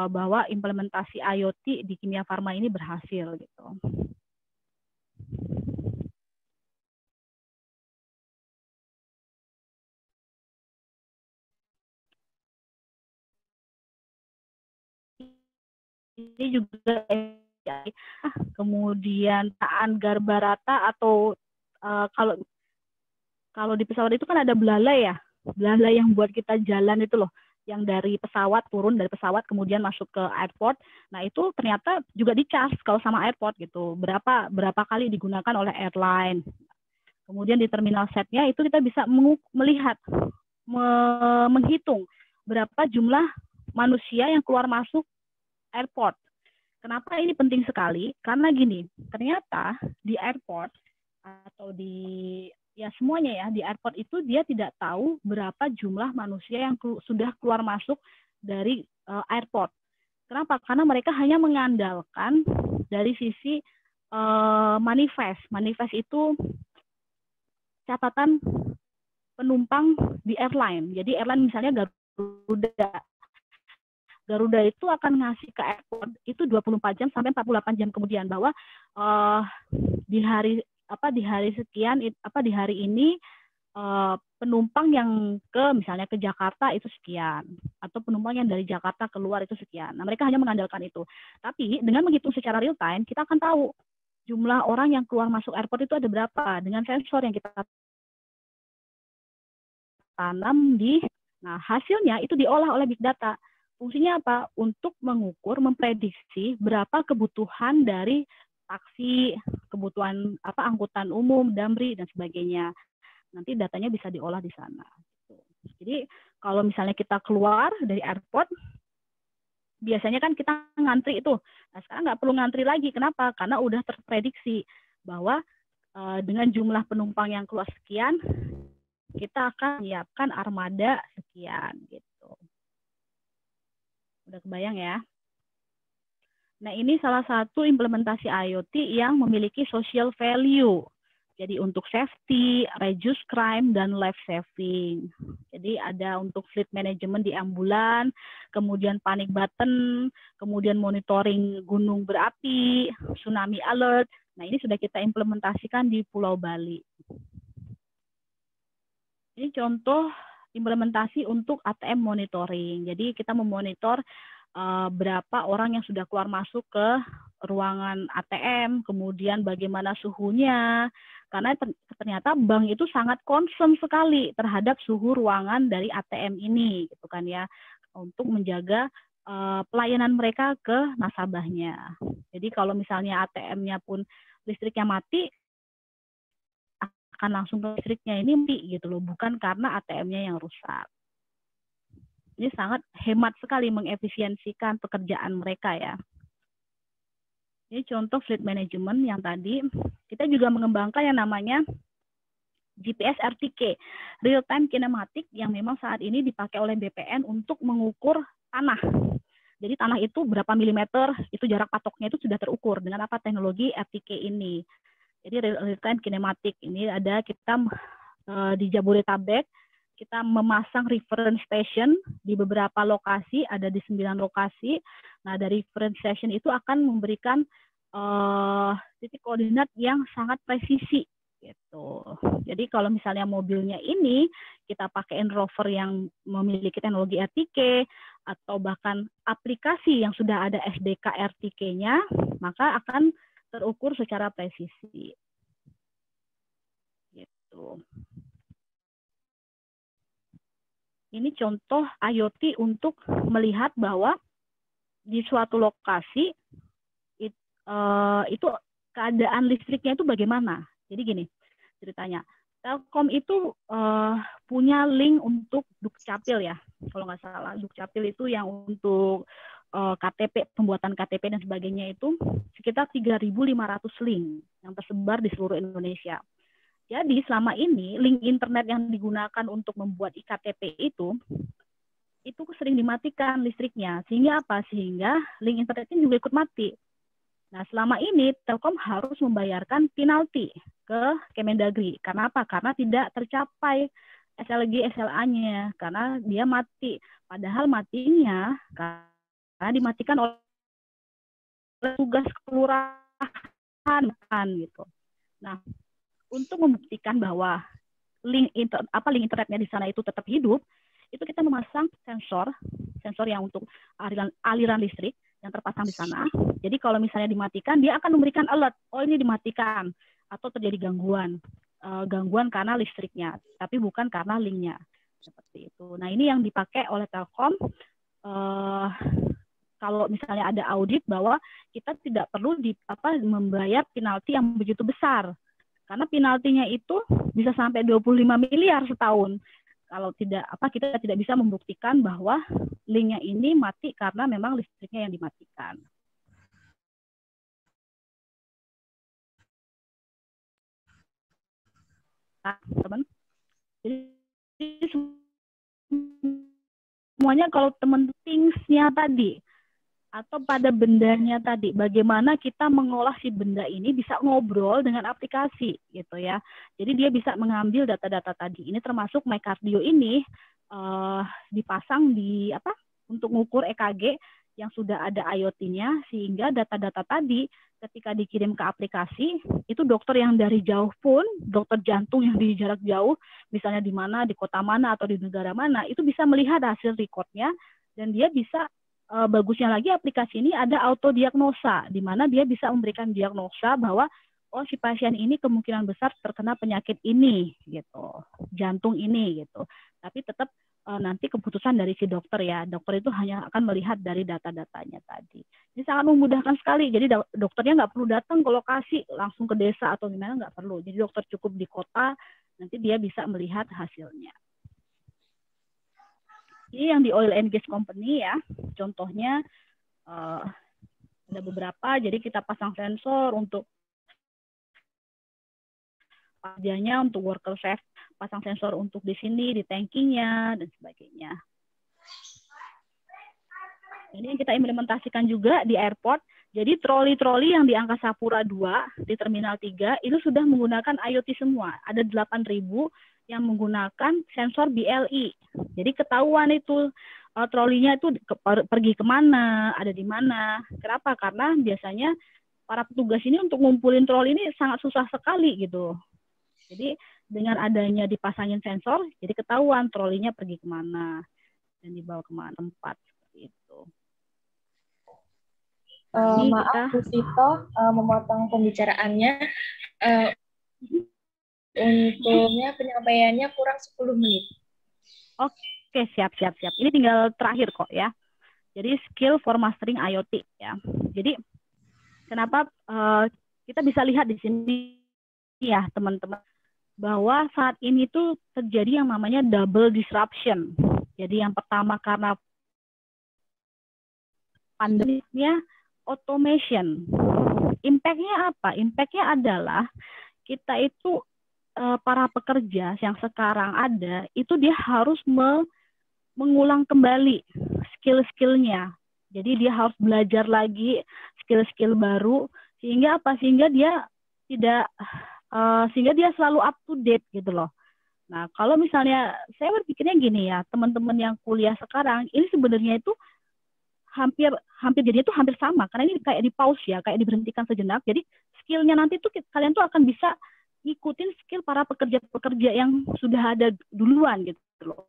bahwa implementasi IoT di Kimia Farma ini berhasil gitu. Ini juga kemudian Garbarata atau kalau di pesawat itu kan ada belalai ya, belalai yang buat kita jalan itu loh, yang dari pesawat, turun dari pesawat kemudian masuk ke airport. Nah itu ternyata juga di-charge kalau sama airport gitu, berapa kali digunakan oleh airline. Kemudian di terminal setnya itu kita bisa melihat, menghitung berapa jumlah manusia yang keluar masuk airport. Kenapa ini penting sekali? Karena gini, ternyata di airport atau di semuanya ya, di airport itu dia tidak tahu berapa jumlah manusia yang sudah keluar masuk dari airport. Kenapa? Karena mereka hanya mengandalkan dari sisi manifest. Manifest itu catatan penumpang di airline. Jadi airline misalnya Garuda itu akan ngasih ke airport itu 24 jam sampai 48 jam kemudian, bahwa di hari sekian, di hari ini penumpang yang misalnya ke Jakarta itu sekian, atau penumpang yang dari Jakarta keluar itu sekian. Nah, mereka hanya mengandalkan itu. Tapi dengan menghitung secara real time, kita akan tahu jumlah orang yang keluar masuk airport itu ada berapa dengan sensor yang kita tanam di. Nah, hasilnya itu diolah oleh big data. Fungsinya apa? Untuk mengukur, memprediksi berapa kebutuhan dari taksi, kebutuhan angkutan umum, damri dan sebagainya. Nanti datanya bisa diolah di sana. Jadi kalau misalnya kita keluar dari airport, biasanya kan kita ngantri itu. Nah, sekarang nggak perlu ngantri lagi. Kenapa? Karena udah terprediksi bahwa dengan jumlah penumpang yang keluar sekian, kita akan menyiapkan armada sekian gitu. Udah kebayang ya? Nah, ini salah satu implementasi IoT yang memiliki social value. Jadi untuk safety, reduce crime, dan life saving. Jadi ada untuk fleet management di ambulan, kemudian panic button, kemudian monitoring gunung berapi, tsunami alert. Nah, ini sudah kita implementasikan di Pulau Bali. Ini contoh implementasi untuk ATM monitoring. Jadi kita memonitor berapa orang yang sudah keluar masuk ke ruangan ATM, kemudian bagaimana suhunya, karena ternyata bank itu sangat concern sekali terhadap suhu ruangan dari ATM ini, gitu kan ya, untuk menjaga pelayanan mereka ke nasabahnya. Jadi kalau misalnya ATM-nya pun listriknya mati, akan langsung ke listriknya ini mati gitu loh, bukan karena ATM-nya yang rusak. Ini sangat hemat sekali, mengefisiensikan pekerjaan mereka ya. Ini contoh fleet management yang tadi. Kita juga mengembangkan yang namanya GPS RTK, Real Time Kinematic, yang memang saat ini dipakai oleh BPN untuk mengukur tanah. Jadi tanah itu berapa milimeter, itu jarak patoknya itu sudah terukur dengan teknologi RTK ini. Jadi real time kinematik ini ada, kita di Jabodetabek. Kita memasang reference station di beberapa lokasi, ada di 9 lokasi. Nah, dari reference station itu akan memberikan titik koordinat yang sangat presisi gitu. Jadi kalau misalnya mobilnya ini kita pakaiin rover yang memiliki teknologi RTK atau bahkan aplikasi yang sudah ada SDK RTK-nya, maka akan terukur secara presisi. Gitu. Ini contoh IoT untuk melihat bahwa di suatu lokasi itu keadaan listriknya itu bagaimana. Jadi gini ceritanya, Telkom itu punya link untuk Dukcapil ya, kalau nggak salah. Dukcapil itu yang untuk KTP, pembuatan KTP dan sebagainya itu sekitar 3.500 link yang tersebar di seluruh Indonesia. Jadi selama ini link internet yang digunakan untuk membuat iktp itu sering dimatikan listriknya. Sehingga apa? Sehingga link internetnya juga ikut mati. Nah, selama ini Telkom harus membayarkan penalti ke Kemendagri. Karena apa? Karena tidak tercapai SLG SLA-nya, karena dia mati. Padahal matinya karena dimatikan oleh tugas kelurahan gitu. Nah, untuk membuktikan bahwa link internetnya di sana itu tetap hidup, itu kita memasang sensor yang untuk aliran listrik yang terpasang di sana. Jadi kalau misalnya dimatikan, dia akan memberikan alert, oh ini dimatikan, atau terjadi gangguan karena listriknya, tapi bukan karena linknya. Seperti itu. Nah, ini yang dipakai oleh Telkom kalau misalnya ada audit bahwa kita tidak perlu membayar penalti yang begitu besar. Karena penaltinya itu bisa sampai 25 miliar setahun. Kalau tidak kita tidak bisa membuktikan bahwa linknya ini mati karena memang listriknya yang dimatikan. Nah, teman. Jadi semuanya kalau teman things-nya tadi atau pada bendanya tadi, bagaimana kita mengolah si benda ini bisa ngobrol dengan aplikasi gitu ya. Jadi dia bisa mengambil data-data tadi. Ini termasuk MyCardio ini dipasang di untuk mengukur EKG yang sudah ada IoT-nya, sehingga data-data tadi ketika dikirim ke aplikasi, itu dokter yang dari jauh pun, dokter jantung yang di jarak jauh, misalnya di mana, di kota mana atau di negara mana, itu bisa melihat hasil record-nya, dan dia bisa bagusnya lagi aplikasi ini ada auto diagnosa, di mana dia bisa memberikan diagnosa bahwa oh si pasien ini kemungkinan besar terkena penyakit ini gitu, jantung ini gitu. Tapi tetap nanti keputusan dari si dokter ya. Dokter itu hanya akan melihat dari data-datanya tadi. Ini sangat memudahkan sekali. Jadi dokternya nggak perlu datang ke lokasi, langsung ke desa atau gimana, nggak perlu. Jadi dokter cukup di kota, nanti dia bisa melihat hasilnya. Ini yang di oil and gas company ya, contohnya ada beberapa. Jadi kita pasang sensor untuk kerjanya, untuk worker safe, pasang sensor untuk di sini, di tankinya dan sebagainya. Ini yang kita implementasikan juga di airport. Jadi troli-troli yang di Angkasa Pura 2 di Terminal 3 itu sudah menggunakan IoT semua. Ada 8.000 yang menggunakan sensor BLE. Jadi ketahuan itu trolinya itu pergi kemana, ada di mana. Kenapa? Karena biasanya para petugas ini untuk ngumpulin troli ini sangat susah sekali gitu. Jadi dengan adanya dipasangin sensor, jadi ketahuan trolinya pergi kemana dan dibawa kemana tempat seperti itu. Maaf Bu Sito, memotong pembicaraannya. Untungnya penyampaiannya kurang 10 menit. Oke, siap. Ini tinggal terakhir kok ya. Jadi skill for mastering IoT ya. Jadi kenapa kita bisa lihat di sini ya teman-teman, bahwa saat ini tuh terjadi yang namanya double disruption. Jadi yang pertama karena pandeminya, automation. Impact-nya apa? Impact-nya adalah kita itu para pekerja yang sekarang ada, itu dia harus mengulang kembali skill-skillnya. Jadi dia harus belajar lagi skill-skill baru, sehingga apa? Sehingga dia selalu up to date gitu loh. Nah, kalau misalnya saya berpikirnya gini ya, teman-teman yang kuliah sekarang ini sebenarnya itu hampir jadinya tuh hampir sama, karena ini kayak di pause ya, kayak diberhentikan sejenak. Jadi skillnya nanti tuh kalian tuh akan bisa ikutin skill para pekerja-pekerja yang sudah ada duluan gitu loh.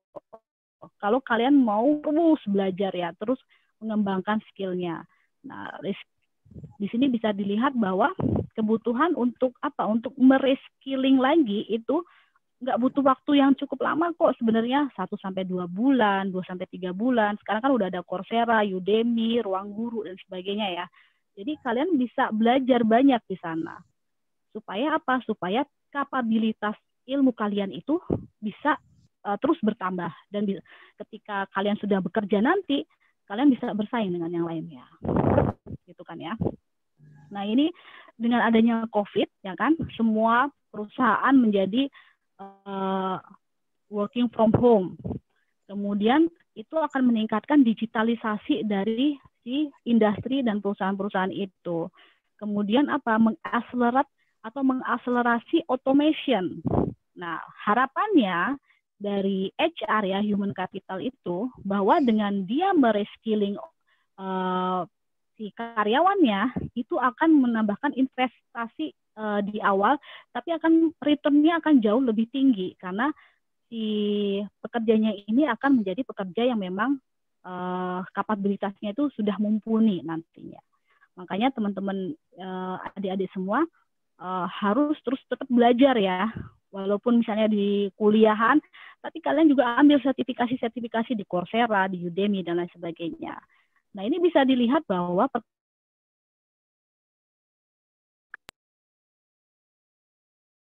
Kalau kalian mau terus belajar ya, terus mengembangkan skillnya. Nah, di sini bisa dilihat bahwa kebutuhan untuk apa? Untuk mereskilling lagi itu nggak butuh waktu yang cukup lama kok sebenarnya, 1-2 bulan, 2-3 bulan. Sekarang kan udah ada Coursera, Udemy, Ruang Guru dan sebagainya ya. Jadi kalian bisa belajar banyak di sana. Supaya apa? Supaya kapabilitas ilmu kalian itu bisa terus bertambah, dan ketika kalian sudah bekerja nanti kalian bisa bersaing dengan yang lainnya. Gitu kan ya. Nah, ini dengan adanya COVID ya kan, semua perusahaan menjadi working from home. Kemudian itu akan meningkatkan digitalisasi dari si industri dan perusahaan-perusahaan itu. Kemudian apa? Mengakselerasi automation. Nah, harapannya dari HR ya, human capital itu, bahwa dengan dia mereskilling si karyawannya, itu akan menambahkan investasi di awal, tapi returnnya akan jauh lebih tinggi karena si pekerjanya ini akan menjadi pekerja yang memang kapabilitasnya itu sudah mumpuni nantinya. Makanya teman-teman adik-adik semua harus terus tetap belajar ya, walaupun misalnya di kuliahan, tapi kalian juga ambil sertifikasi-sertifikasi di Coursera, di Udemy dan lain sebagainya. Nah, ini bisa dilihat bahwa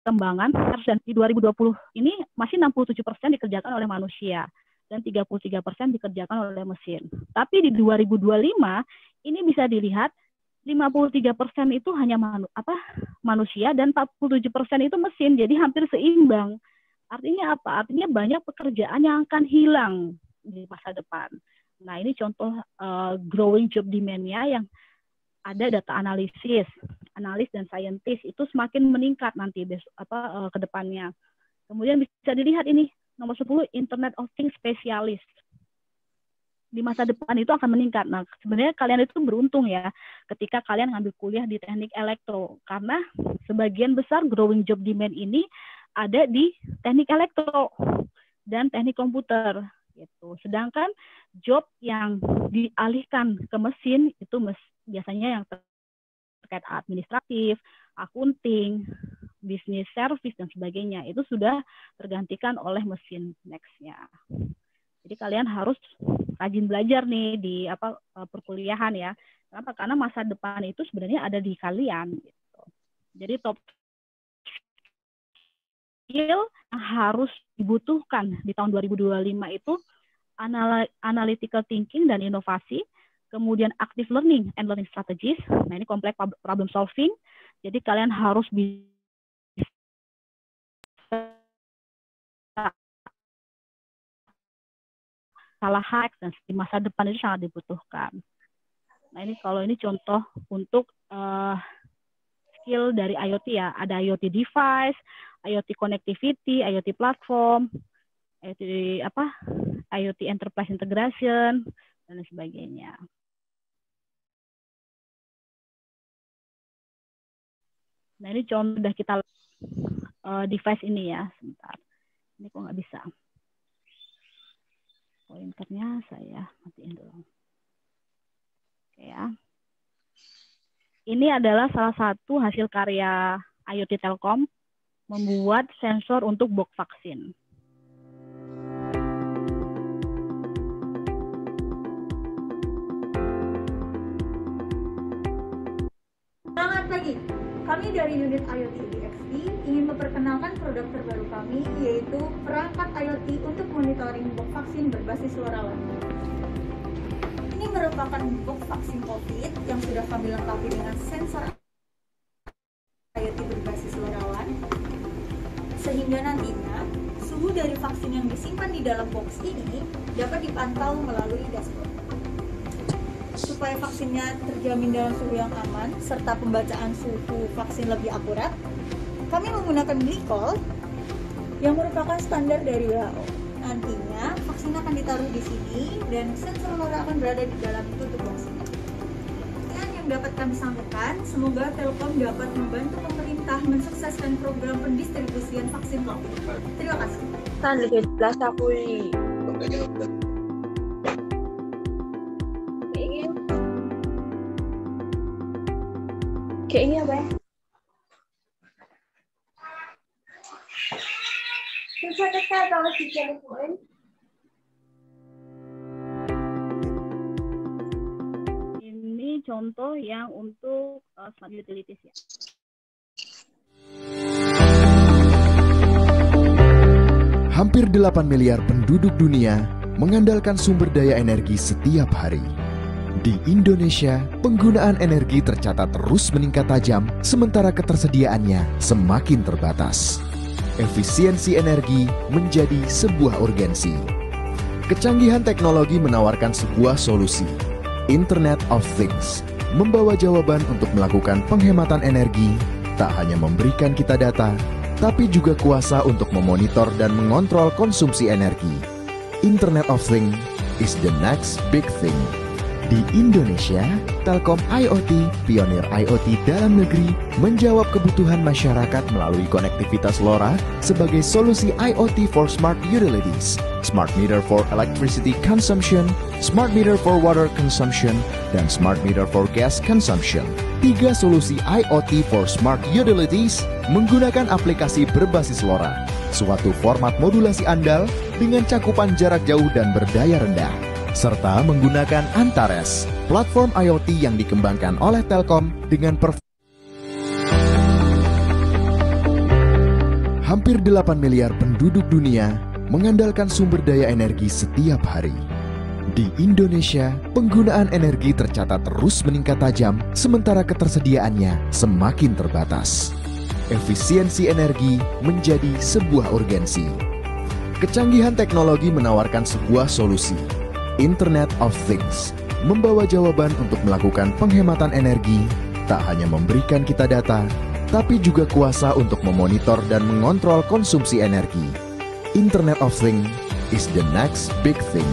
perkembangan dan di 2020 ini masih 67% dikerjakan oleh manusia dan 33% dikerjakan oleh mesin. Tapi di 2025 ini bisa dilihat 53% itu hanya manusia dan 47% itu mesin. Jadi hampir seimbang. Artinya apa? Artinya banyak pekerjaan yang akan hilang di masa depan. Nah, ini contoh growing job demand-nya yang ada data analisis, analis dan saintis itu semakin meningkat nanti ke depannya. Kemudian bisa dilihat ini nomor 10, Internet of Things Specialist. Di masa depan itu akan meningkat. Nah, sebenarnya kalian itu beruntung ya ketika kalian ngambil kuliah di teknik elektro, karena sebagian besar growing job demand ini ada di teknik elektro dan teknik komputer gitu. Sedangkan job yang dialihkan ke mesin itu biasanya yang terkait administratif, akunting, bisnis service dan sebagainya itu sudah tergantikan oleh mesin next-nya. Jadi kalian harus rajin belajar nih di perkuliahan ya. Kenapa? Karena masa depan itu sebenarnya ada di kalian gitu. Jadi top skill yang harus dibutuhkan di tahun 2025 itu analytical thinking dan inovasi, kemudian active learning and learning strategies. Nah, ini complex problem solving. Jadi kalian harus bisa salah hack dan di masa depan itu sangat dibutuhkan. Nah, ini kalau ini contoh untuk skill dari IoT ya. Ada IoT device, IoT connectivity, IoT platform, IoT enterprise integration dan sebagainya. Nah, ini contoh sudah kita device ini ya. Sebentar. Ini kok nggak bisa. Pointernya saya matiin dulu. Oke ya. Ini adalah salah satu hasil karya IoT Telkom membuat sensor untuk box vaksin. Selamat pagi. Kami dari unit IoT DXD ingin memperkenalkan produk terbaru kami, yaitu perangkat IoT untuk monitoring box vaksin berbasis LoRaWAN. Ini merupakan box vaksin COVID yang sudah kami lengkapi dengan sensor IoT berbasis LoRaWAN, sehingga nantinya suhu dari vaksin yang disimpan di dalam box ini dapat dipantau melalui dashboard. Supaya vaksinnya terjamin dalam suhu yang aman serta pembacaan suhu vaksin lebih akurat, kami menggunakan glikol yang merupakan standar dari WHO. Nantinya, vaksin akan ditaruh di sini dan sensor LoRa akan berada di dalam tutup vaksin. Sekian yang dapat kami sampaikan, semoga Telkom dapat membantu pemerintah mensukseskan program pendistribusian vaksin COVID. Terima kasih. Kayaknya apa ya? Ini contoh yang untuk smart utilities ya. Hampir 8 miliar penduduk dunia mengandalkan sumber daya energi setiap hari. Di Indonesia, penggunaan energi tercatat terus meningkat tajam, sementara ketersediaannya semakin terbatas. Efisiensi energi menjadi sebuah urgensi. Kecanggihan teknologi menawarkan sebuah solusi. Internet of Things membawa jawaban untuk melakukan penghematan energi, tak hanya memberikan kita data, tapi juga kuasa untuk memonitor dan mengontrol konsumsi energi. Internet of Things is the next big thing. Di Indonesia, Telkom IoT, pionir IoT dalam negeri, menjawab kebutuhan masyarakat melalui konektivitas LoRa sebagai solusi IoT for smart utilities, smart meter for electricity consumption, smart meter for water consumption, dan smart meter for gas consumption. 3 solusi IoT for smart utilities menggunakan aplikasi berbasis LoRa, suatu format modulasi andal dengan cakupan jarak jauh dan berdaya rendah, serta menggunakan Antares, platform IoT yang dikembangkan oleh Telkom dengan hampir 8 miliar penduduk dunia mengandalkan sumber daya energi setiap hari. Di Indonesia, penggunaan energi tercatat terus meningkat tajam, sementara ketersediaannya semakin terbatas. Efisiensi energi menjadi sebuah urgensi. Kecanggihan teknologi menawarkan sebuah solusi. Internet of Things membawa jawaban untuk melakukan penghematan energi, tak hanya memberikan kita data, tapi juga kuasa untuk memonitor dan mengontrol konsumsi energi. Internet of Things is the next big thing.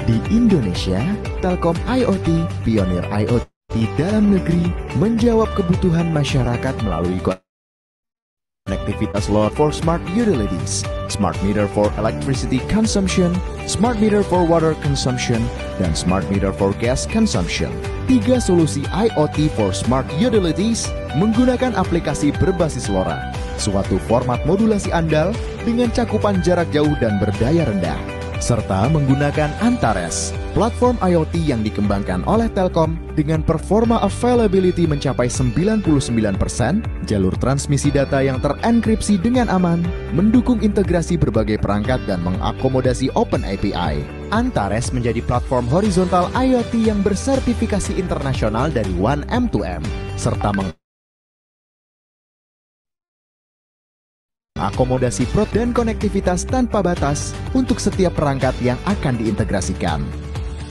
Di Indonesia, Telkom IoT, pionir IoT dalam negeri, menjawab kebutuhan masyarakat melalui konektivitas LoRa for smart utilities, smart meter for electricity consumption, smart meter for water consumption, dan smart meter for gas consumption. 3 solusi IoT for smart utilities menggunakan aplikasi berbasis LoRa, suatu format modulasi andal dengan cakupan jarak jauh dan berdaya rendah, serta menggunakan Antares, platform IoT yang dikembangkan oleh Telkom dengan performa availability mencapai 99%, jalur transmisi data yang terenkripsi dengan aman, mendukung integrasi berbagai perangkat dan mengakomodasi Open API. Antares menjadi platform horizontal IoT yang bersertifikasi internasional dari 1M2M, serta akomodasi prot dan konektivitas tanpa batas untuk setiap perangkat yang akan diintegrasikan.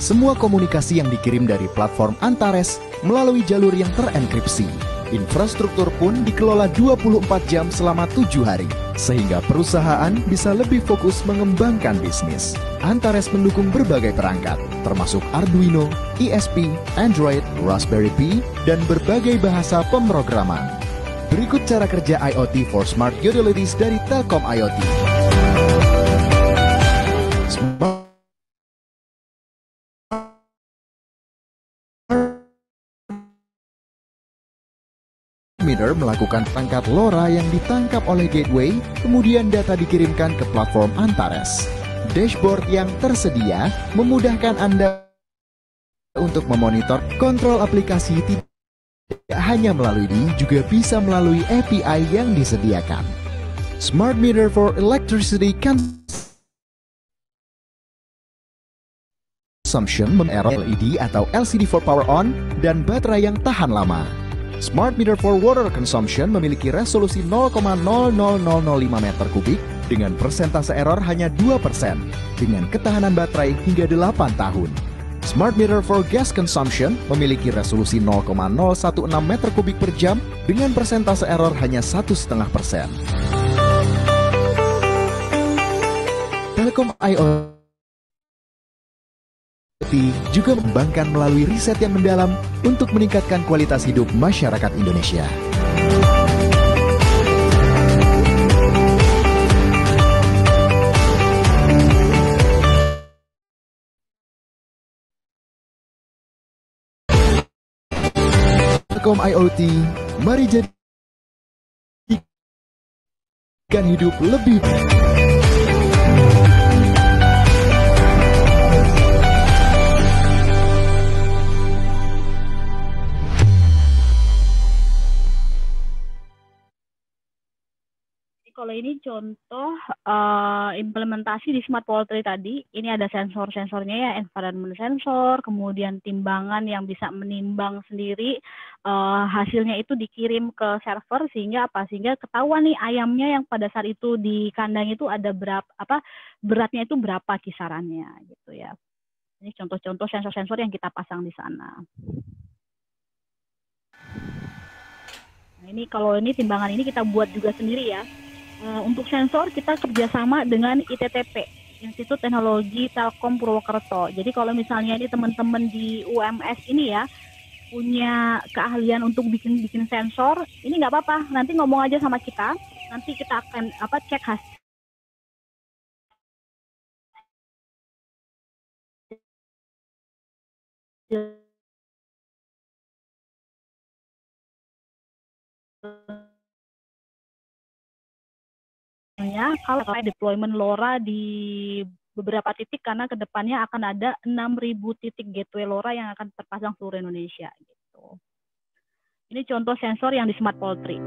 Semua komunikasi yang dikirim dari platform Antares melalui jalur yang terenkripsi. Infrastruktur pun dikelola 24 jam selama 7 hari, sehingga perusahaan bisa lebih fokus mengembangkan bisnis. Antares mendukung berbagai perangkat, termasuk Arduino, ESP, Android, Raspberry Pi, dan berbagai bahasa pemrograman. Berikut cara kerja IoT for Smart Utilities dari Telkom IoT. Smart meter melakukan perangkat LoRa yang ditangkap oleh gateway, kemudian data dikirimkan ke platform Antares. Dashboard yang tersedia memudahkan Anda untuk memonitor kontrol aplikasi tidak hanya melalui ini, juga bisa melalui API yang disediakan. Smart meter for electricity consumption error LED atau LCD for power on dan baterai yang tahan lama. Smart meter for water consumption memiliki resolusi 0,00005 meter kubik dengan persentase error hanya 2%, dengan ketahanan baterai hingga 8 tahun. Smart meter for gas consumption memiliki resolusi 0,016 meter kubik per jam dengan persentase error hanya 1,5%. Telkom IoT juga mengembangkan melalui riset yang mendalam untuk meningkatkan kualitas hidup masyarakat Indonesia. Telkom IoT, mari jadikan hidup lebih baik. Kalau ini contoh implementasi di smart poultry tadi, ini ada sensor-sensornya ya, environment sensor, kemudian timbangan yang bisa menimbang sendiri, hasilnya itu dikirim ke server sehingga apa? Sehingga ketahuan nih ayamnya yang pada saat itu di kandang itu ada berapa, beratnya itu berapa kisarannya gitu ya. Ini contoh-contoh sensor-sensor yang kita pasang di sana. Nah, ini kalau ini timbangan ini kita buat juga sendiri ya. Untuk sensor kita kerjasama dengan ITTP, Institut Teknologi Telkom Purwokerto. Jadi kalau misalnya ini teman-teman di UMS ini ya punya keahlian untuk bikin sensor, ini nggak apa-apa. Nanti ngomong aja sama kita. Nanti kita akan cek hasil. Kalau deployment LoRa di beberapa titik karena kedepannya akan ada 6.000 titik gateway LoRa yang akan terpasang seluruh Indonesia. Gitu. Ini contoh sensor yang di smart poultry.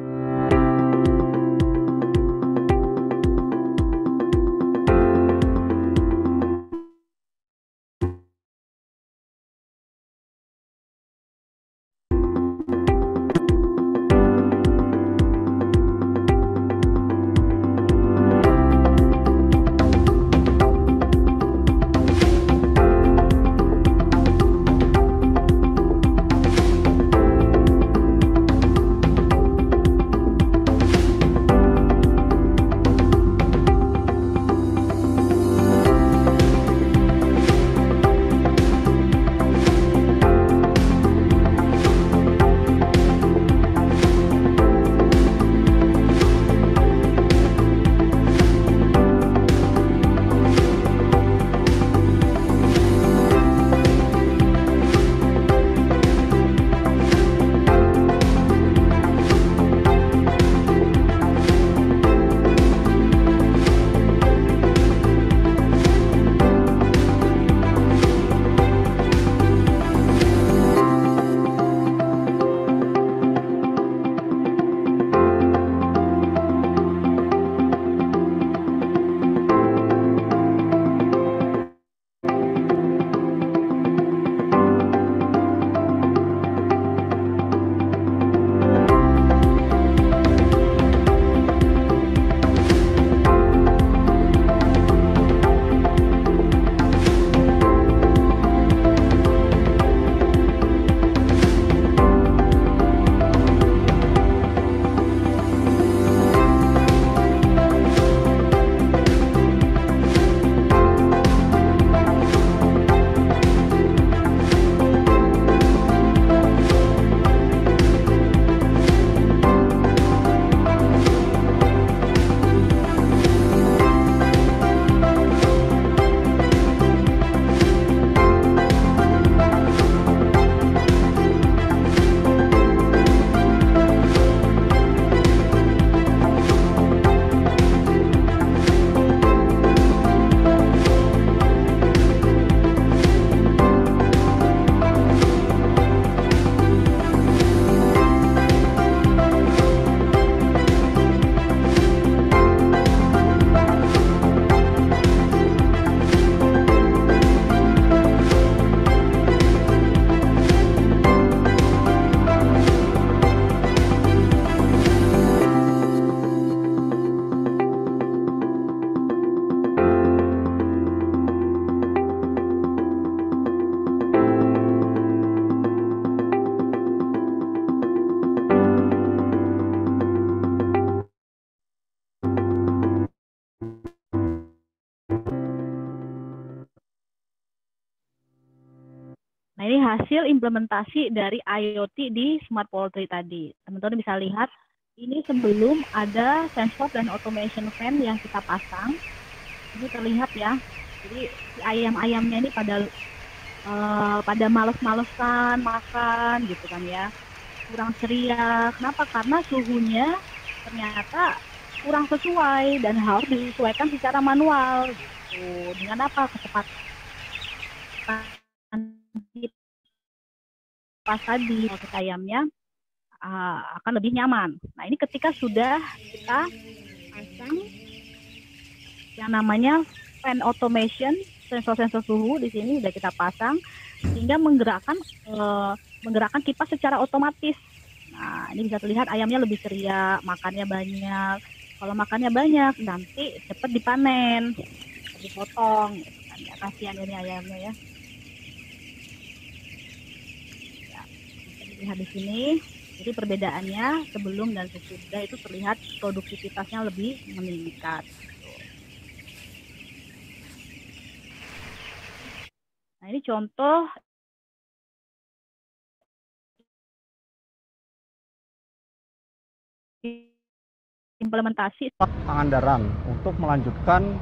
hasil implementasi dari IoT di smart poultry tadi. Teman-teman bisa lihat ini sebelum ada sensor dan automation fan yang kita pasang. Ini terlihat ya. Jadi si ayam-ayamnya ini pada males-malesan makan gitu kan ya. Kurang ceria. Kenapa? Karena suhunya ternyata kurang sesuai dan harus disesuaikan secara manual gitu. Dengan apa? Kecepatan pas tadi ayamnya akan lebih nyaman. Nah, ini ketika sudah kita pasang yang namanya fan automation, sensor-sensor suhu di sini sudah kita pasang sehingga menggerakkan kipas secara otomatis. Nah, ini bisa terlihat ayamnya lebih ceria, makannya banyak. Kalau makannya banyak, nanti cepat dipanen, dipotong. Ya, kasihan ini ayamnya ya. Lihat di sini, jadi perbedaannya sebelum dan sesudah itu terlihat produktivitasnya lebih meningkat. Nah, ini contoh implementasi Pangandaran untuk melanjutkan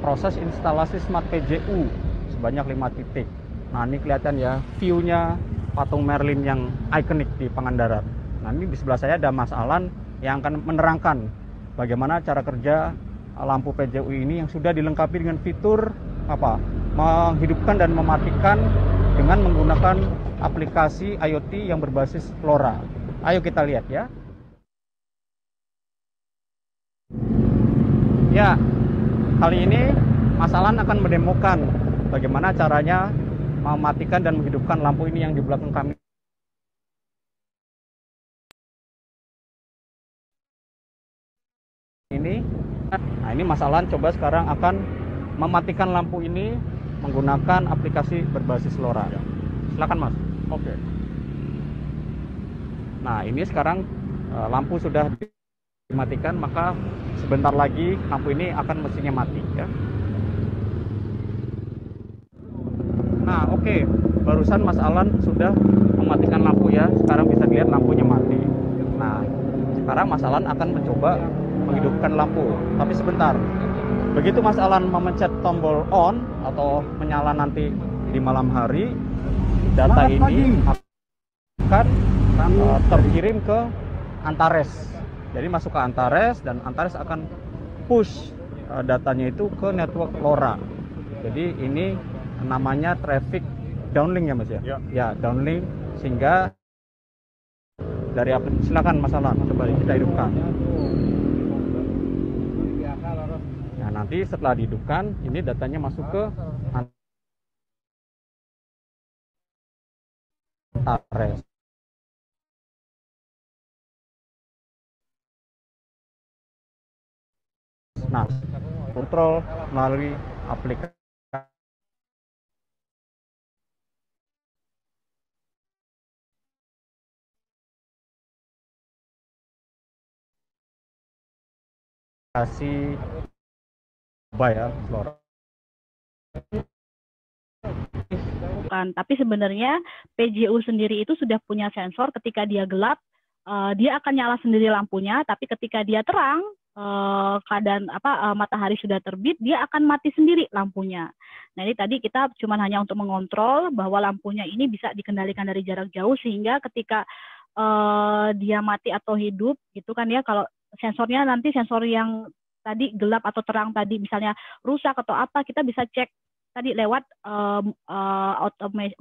proses instalasi Smart PJU sebanyak 5 titik. Nah, ini kelihatan ya view-nya patung Merlin yang ikonik di Pangandaran. Nah, ini di sebelah saya ada Mas Alan yang akan menerangkan bagaimana cara kerja lampu PJU ini yang sudah dilengkapi dengan fitur menghidupkan dan mematikan dengan menggunakan aplikasi IoT yang berbasis LoRa. Ayo kita lihat ya. Ya, kali ini Mas Alan akan mendemokan bagaimana caranya mematikan dan menghidupkan lampu ini yang di belakang kami. Nah, ini Mas Alan coba sekarang akan mematikan lampu ini menggunakan aplikasi berbasis LoRa. Silakan Mas. Oke. Nah, ini sekarang lampu sudah dimatikan, maka sebentar lagi lampu ini akan mestinya mati ya. Nah, oke. Barusan Mas Alan sudah mematikan lampu ya. Sekarang bisa dilihat lampunya mati. Nah, sekarang Mas Alan akan mencoba menghidupkan lampu. Tapi sebentar. Begitu Mas Alan memencet tombol on atau menyala nanti di malam hari, data ini akan terkirim ke Antares. Jadi masuk ke Antares dan Antares akan push datanya itu ke network LoRa. Jadi ini namanya traffic downlink ya Mas ya? Ya, downlink, sehingga dari aplikasi. Silakan Mas Alan, coba kita hidupkan. Nah, nanti setelah dihidupkan, ini datanya masuk ke Antares. Nah, kontrol melalui aplikasi bayar LoRa. Bukan, tapi sebenarnya PJU sendiri itu sudah punya sensor. Ketika dia gelap, dia akan nyala sendiri lampunya, tapi ketika dia terang, keadaan matahari sudah terbit, dia akan mati sendiri lampunya. Nah, ini tadi kita cuma hanya untuk mengontrol bahwa lampunya ini bisa dikendalikan dari jarak jauh, sehingga ketika dia mati atau hidup gitu kan ya, kalau sensornya nanti sensor yang tadi gelap atau terang tadi misalnya rusak atau apa, kita bisa cek tadi lewat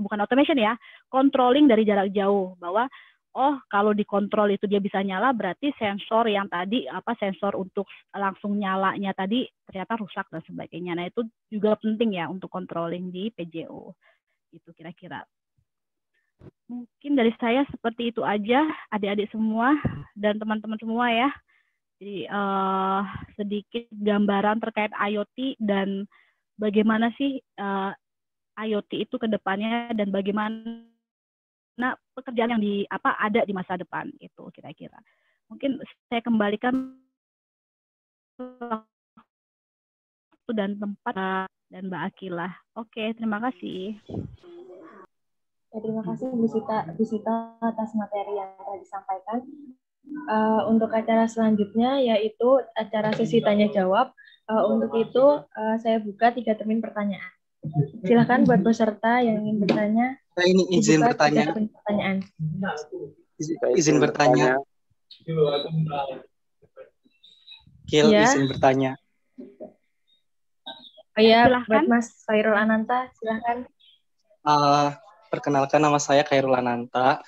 bukan automation ya, controlling dari jarak jauh, bahwa oh kalau dikontrol itu dia bisa nyala, berarti sensor yang tadi sensor untuk langsung nyalanya tadi ternyata rusak dan sebagainya. Nah, itu juga penting ya untuk controlling di PJU. Itu kira-kira. Mungkin dari saya seperti itu aja, adik-adik semua dan teman-teman semua ya. Jadi sedikit gambaran terkait IoT dan bagaimana sih IoT itu ke depannya dan bagaimana pekerjaan yang ada di masa depan itu kira-kira. Mungkin saya kembalikan waktu dan tempat dan Mbak Akilah. Oke, terima kasih. Ya, terima kasih Bu Sita atas materi yang telah disampaikan. Untuk acara selanjutnya yaitu acara sesi tanya jawab. Untuk itu saya buka 3 termin pertanyaan. Silakan buat peserta yang ingin bertanya. Saya ini izin dibuka 3 bertanya. termin pertanyaan. Izin bertanya. Kil, Ya. izin bertanya. Oh ya, Silahkan. buat Mas Khairul Ananta, silakan. Perkenalkan, nama saya Khairul Ananta.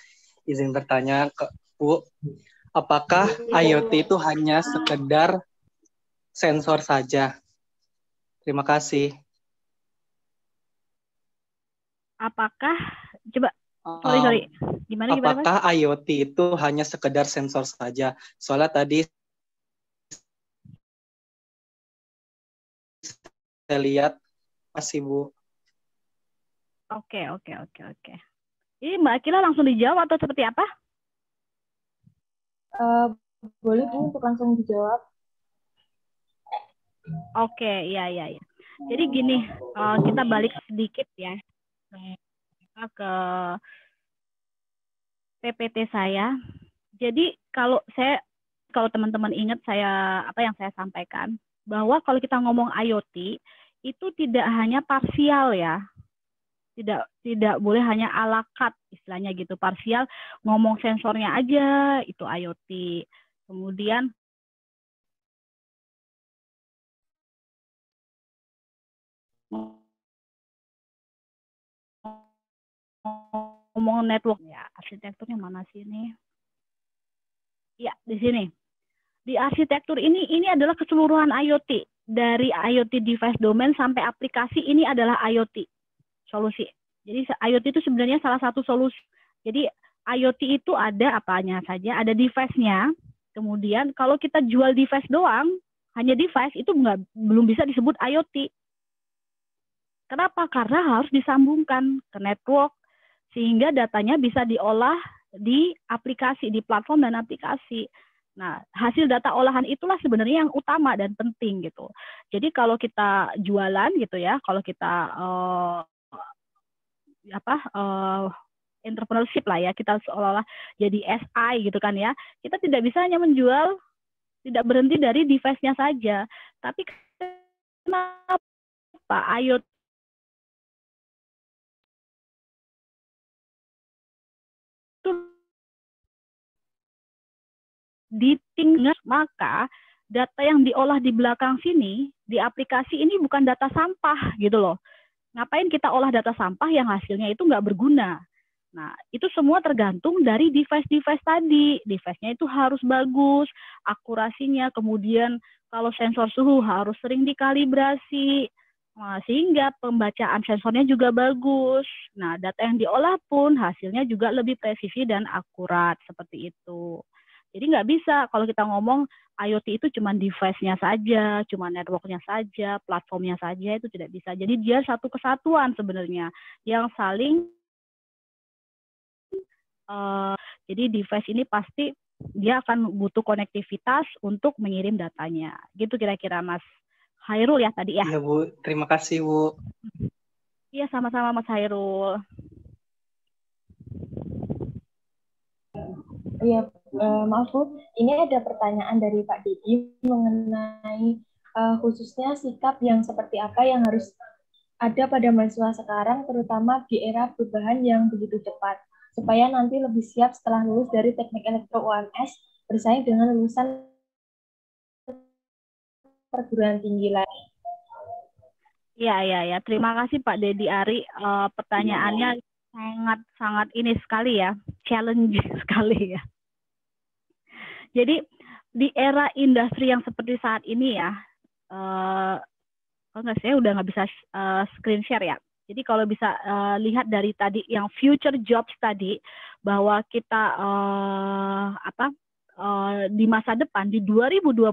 Izin bertanya ke Bu, apakah IoT itu hanya sekedar sensor saja? Terima kasih. Apakah coba sorry gimana Mas? Apakah IoT itu hanya sekedar sensor saja? Soalnya tadi saya lihat masih Bu. Oke. Ini Mbak Akila langsung dijawab atau seperti apa? Boleh Bu untuk langsung dijawab. Oke, iya. Jadi gini, kita balik sedikit ya ke PPT saya. Jadi kalau teman-teman ingat apa yang saya sampaikan, bahwa kalau kita ngomong IoT itu tidak hanya parsial ya. Tidak boleh hanya ala carte istilahnya gitu, parsial ngomong sensornya aja itu IoT. Kemudian ngomong network ya, arsitekturnya mana sih ini? Ya, di sini. Di arsitektur ini adalah keseluruhan IoT. Dari IoT device domain sampai aplikasi ini adalah IoT solusi. Jadi IoT itu sebenarnya salah satu solusi. Jadi IoT itu ada apanya saja, ada device-nya. Kemudian kalau kita jual device doang, hanya device itu belum bisa disebut IoT. Kenapa? Karena harus disambungkan ke network sehingga datanya bisa diolah di aplikasi, di platform dan aplikasi. Nah, hasil data olahan itulah sebenarnya yang utama dan penting gitu. Jadi kalau kita jualan gitu ya, kalau kita entrepreneurship lah ya, kita seolah-olah jadi SI gitu kan ya. Kita tidak bisa hanya menjual, tidak berhenti dari device-nya saja. Tapi kenapa IoT itu ditinggal, maka data yang diolah di belakang sini, di aplikasi ini bukan data sampah gitu loh. Ngapain kita olah data sampah yang hasilnya itu nggak berguna? Nah, itu semua tergantung dari device-device tadi. Device-nya itu harus bagus, akurasinya, kemudian kalau sensor suhu harus sering dikalibrasi, sehingga pembacaan sensornya juga bagus. Nah, data yang diolah pun hasilnya juga lebih presisi dan akurat, seperti itu. Jadi nggak bisa kalau kita ngomong IoT itu cuma device-nya saja, cuma network-nya saja, platformnya saja, itu tidak bisa. Jadi dia satu kesatuan sebenarnya yang saling jadi device ini pasti dia akan butuh konektivitas untuk mengirim datanya. Gitu kira-kira Mas Khairul ya tadi ya. Iya Bu, terima kasih Bu. Iya, sama-sama Mas Khairul. Iya, maaf Bu, ini ada pertanyaan dari Pak Didi mengenai khususnya sikap yang seperti apa yang harus ada pada mahasiswa sekarang, terutama di era perubahan yang begitu cepat, supaya nanti lebih siap setelah lulus dari teknik elektro UMS bersaing dengan lulusan perguruan tinggi lain. Iya. Terima kasih Pak Dedi Ari. Pertanyaannya sangat ini sekali ya, challenging sekali ya. Jadi di era industri yang seperti saat ini ya, saya udah nggak bisa screen share ya. Jadi kalau bisa lihat dari tadi yang future jobs tadi, bahwa kita di masa depan di 2025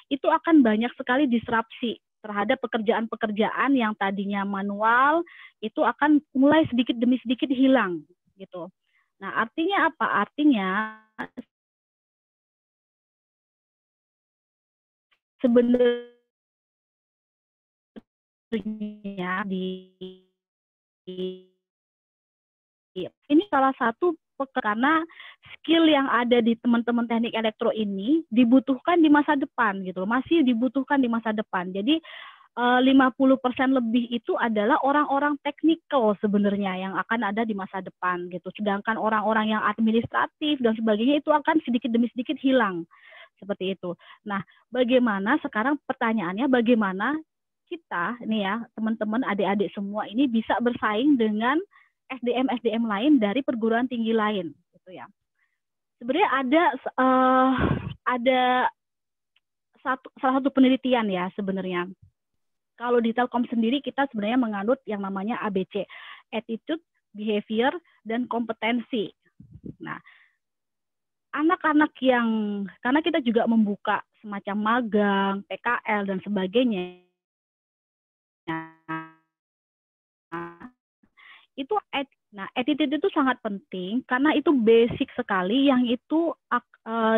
itu akan banyak sekali disrupsi terhadap pekerjaan-pekerjaan yang tadinya manual, itu akan mulai sedikit demi sedikit hilang gitu. Nah, artinya apa? Artinya sebenarnya di Ini salah satu karena skill yang ada di teman-teman teknik elektro ini dibutuhkan di masa depan gitu, masih dibutuhkan di masa depan. Jadi 50% lebih itu adalah orang-orang teknikal sebenarnya yang akan ada di masa depan gitu. Sedangkan orang-orang yang administratif dan sebagainya itu akan sedikit demi sedikit hilang. Seperti itu. Nah, bagaimana sekarang pertanyaannya bagaimana kita nih ya, teman-teman adik-adik semua ini bisa bersaing dengan SDM lain dari perguruan tinggi lain gitu ya. Sebenarnya ada salah satu penelitian ya sebenarnya. Kalau di Telkom sendiri kita sebenarnya menganut yang namanya ABC, attitude, behavior, dan kompetensi. Nah, anak-anak yang, karena kita juga membuka semacam magang, PKL, dan sebagainya, itu attitude itu sangat penting karena itu basic sekali yang itu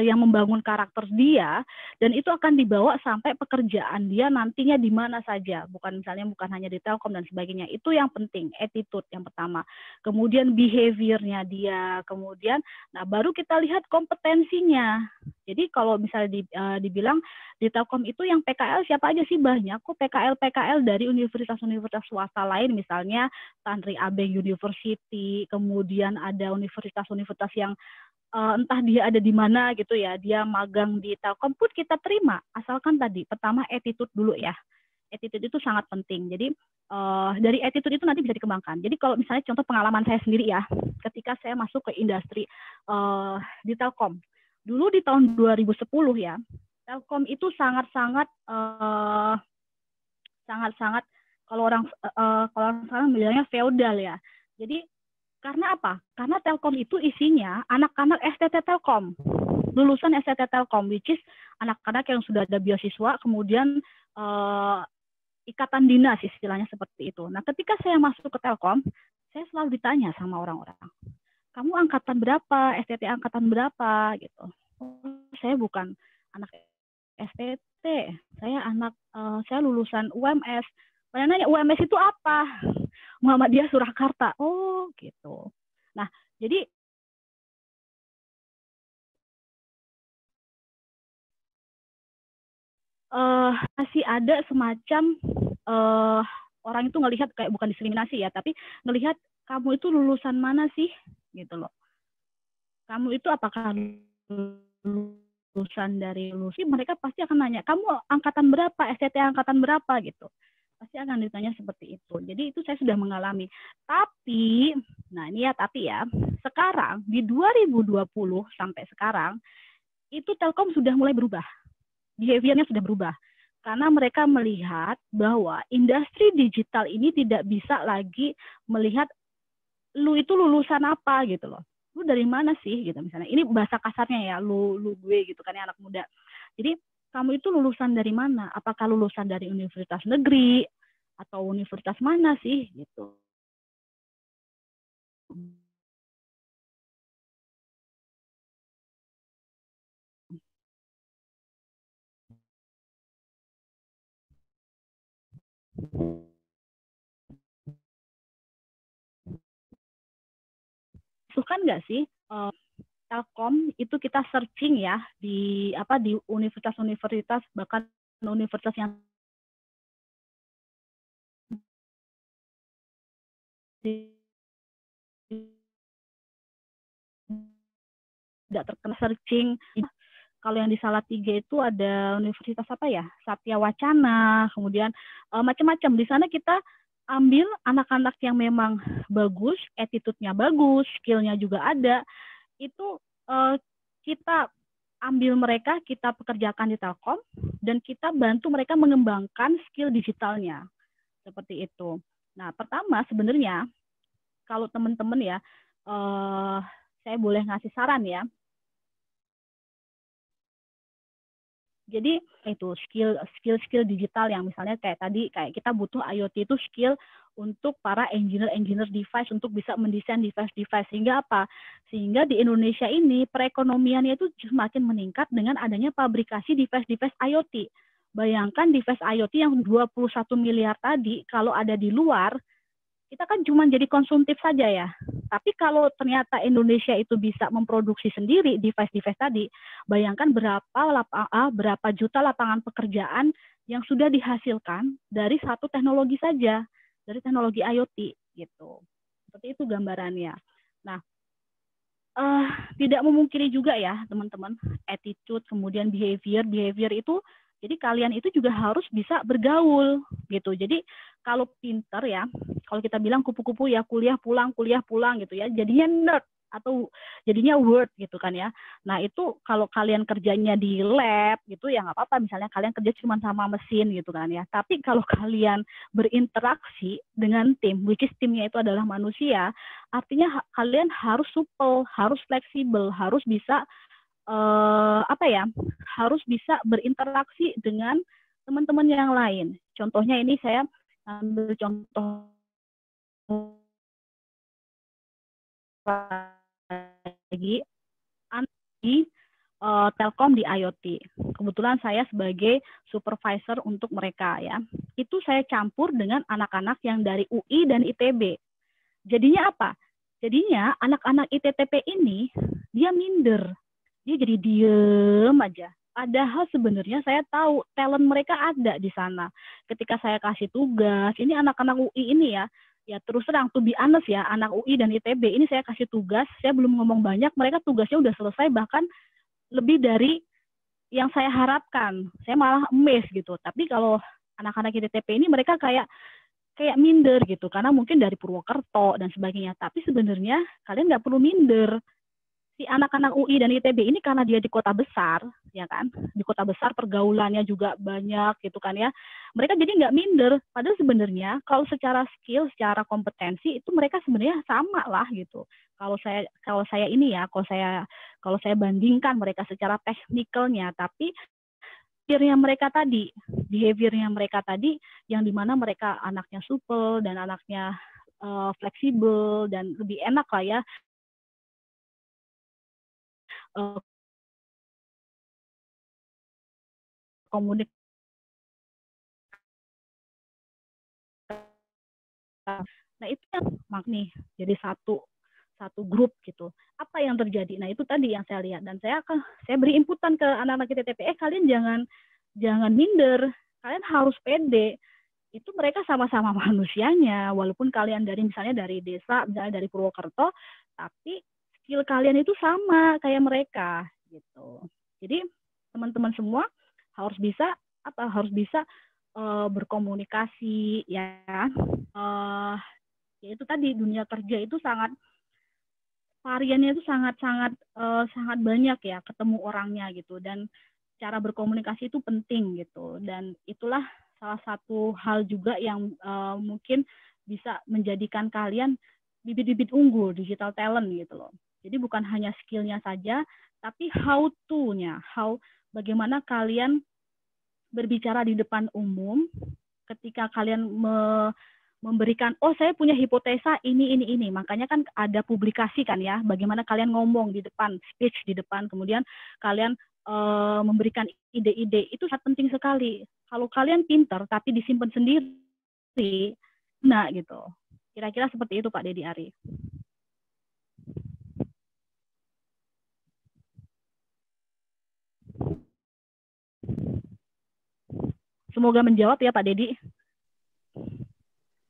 yang membangun karakter dia dan itu akan dibawa sampai pekerjaan dia nantinya di mana saja, bukan hanya di Telkom dan sebagainya. Itu yang penting, attitude yang pertama, kemudian behaviornya dia, kemudian baru kita lihat kompetensinya. Jadi kalau misalnya dibilang di Telkom itu yang PKL siapa aja sih? Banyak kok PKL dari universitas-universitas swasta lain, misalnya Tanri Abeng University, kemudian ada universitas-universitas yang entah dia ada di mana gitu ya, dia magang di Telkom pun kita terima, asalkan tadi pertama attitude dulu ya. Attitude itu sangat penting. Jadi dari attitude itu nanti bisa dikembangkan. Jadi kalau misalnya contoh pengalaman saya sendiri ya, ketika saya masuk ke industri di Telkom, dulu di tahun 2010 ya, Telkom itu sangat-sangat kalau orang sekarang bilangnya feodal ya. Jadi karena apa? Karena Telkom itu isinya anak-anak STT Telkom, lulusan STT Telkom, which is anak-anak yang sudah ada beasiswa, kemudian ikatan dinas istilahnya seperti itu. Nah, ketika saya masuk ke Telkom, saya selalu ditanya sama orang-orang, kamu angkatan berapa, STT angkatan berapa, gitu. Oh, saya bukan anak STT, saya lulusan UMS. Banyak nanya, UMS itu apa? Muhammadiyah Surakarta. Oh, gitu. Nah, jadi masih ada semacam orang itu ngelihat kayak bukan diskriminasi ya, tapi ngelihat kamu itu lulusan mana sih, gitu loh. Kamu itu apakah lulusan dari lulusi? Mereka pasti akan nanya, kamu angkatan berapa, STT angkatan berapa, gitu. Pasti akan ditanya seperti itu. Jadi itu saya sudah mengalami. Tapi, nah ini ya tapi ya, sekarang di 2020 sampai sekarang, itu Telkom sudah mulai berubah. Behaviornya sudah berubah. Karena mereka melihat bahwa industri digital ini tidak bisa lagi melihat lu itu lulusan apa gitu loh. Lu dari mana sih gitu misalnya. Ini bahasa kasarnya ya, lu gue gitu kan ya anak muda. Jadi kamu itu lulusan dari mana? Apakah lulusan dari universitas negeri atau universitas mana sih gitu? Sukan nggak sih Telkom itu kita searching ya di universitas-universitas, bahkan universitas yang tidak terkena searching. Kalau yang di Salatiga itu ada universitas apa ya? Satya Wacana, kemudian macam-macam. Di sana kita ambil anak-anak yang memang bagus, attitude-nya bagus, skill-nya juga ada. Itu kita ambil mereka, kita pekerjakan di Telkom, dan kita bantu mereka mengembangkan skill digitalnya. Seperti itu. Nah, pertama sebenarnya, kalau teman-teman ya, saya boleh ngasih saran ya. Jadi itu skill digital yang misalnya kayak tadi, kayak kita butuh IoT itu skill untuk para engineer device untuk bisa mendesain device sehingga apa? Sehingga di Indonesia ini perekonomiannya itu semakin meningkat dengan adanya pabrikasi device IoT. Bayangkan device IoT yang 21 miliar tadi kalau ada di luar kita kan cuma jadi konsumtif saja ya. Tapi kalau ternyata Indonesia itu bisa memproduksi sendiri device-device tadi, bayangkan berapa juta lapangan pekerjaan yang sudah dihasilkan dari satu teknologi saja, dari teknologi IoT gitu. Seperti itu gambarannya. Nah, tidak memungkiri juga ya teman-teman, attitude kemudian behavior itu, jadi kalian itu juga harus bisa bergaul gitu. Jadi kalau pinter ya, kalau kita bilang kupu-kupu ya kuliah pulang gitu ya, jadinya nerd atau jadinya word gitu kan ya. Nah itu kalau kalian kerjanya di lab gitu ya nggak apa-apa, misalnya kalian kerja cuma sama mesin gitu kan ya. Tapi kalau kalian berinteraksi dengan tim, which is timnya itu adalah manusia, artinya kalian harus supel, harus fleksibel, harus bisa harus bisa berinteraksi dengan teman-teman yang lain. Contohnya ini saya ambil contoh lagi di Telkom di IoT. Kebetulan saya sebagai supervisor untuk mereka ya. Itu saya campur dengan anak-anak yang dari UI dan ITB. Jadinya apa? Jadinya anak-anak ITTP ini dia minder. Dia jadi diem aja. Padahal sebenarnya saya tahu talent mereka ada di sana. Ketika saya kasih tugas, ini anak-anak UI ini ya terus terang, to be honest ya, anak UI dan ITB ini saya kasih tugas, saya belum ngomong banyak, mereka tugasnya udah selesai, bahkan lebih dari yang saya harapkan. Saya malah amazed gitu. Tapi kalau anak-anak ITTP ini mereka kayak minder gitu, karena mungkin dari Purwokerto dan sebagainya. Tapi sebenarnya kalian nggak perlu minder. Si anak-anak UI dan ITB ini karena dia di kota besar, ya kan, di kota besar pergaulannya juga banyak gitu kan ya, mereka jadi nggak minder. Padahal sebenarnya kalau secara skill, secara kompetensi itu mereka sebenarnya sama lah gitu. Kalau saya bandingkan mereka secara teknikalnya, tapi behaviornya mereka tadi, yang dimana mereka anaknya supel dan anaknya fleksibel dan lebih enak lah ya. Komunikasi. Nah itu yang nih jadi satu grup gitu. Apa yang terjadi? Nah itu tadi yang saya lihat, dan saya beri inputan ke anak-anak ITTP, kalian jangan minder, kalian harus pede. Itu mereka sama-sama manusianya, walaupun kalian misalnya dari desa, misalnya dari Purwokerto, tapi skill kalian itu sama kayak mereka gitu. Jadi teman-teman semua harus bisa berkomunikasi ya. Ya itu tadi, dunia kerja itu variannya itu sangat banyak ya, ketemu orangnya gitu, dan cara berkomunikasi itu penting gitu. Dan itulah salah satu hal juga yang mungkin bisa menjadikan kalian bibit-bibit unggul digital talent gitu loh. Jadi bukan hanya skill-nya saja, tapi how to-nya, bagaimana kalian berbicara di depan umum, ketika kalian memberikan, saya punya hipotesa ini. Makanya kan ada publikasi kan ya, bagaimana kalian ngomong di depan, speech di depan, kemudian kalian memberikan ide-ide, itu sangat penting sekali. Kalau kalian pinter tapi disimpan sendiri, nah gitu. Kira-kira seperti itu Pak Dedi Ari. Semoga menjawab ya Pak Dedi.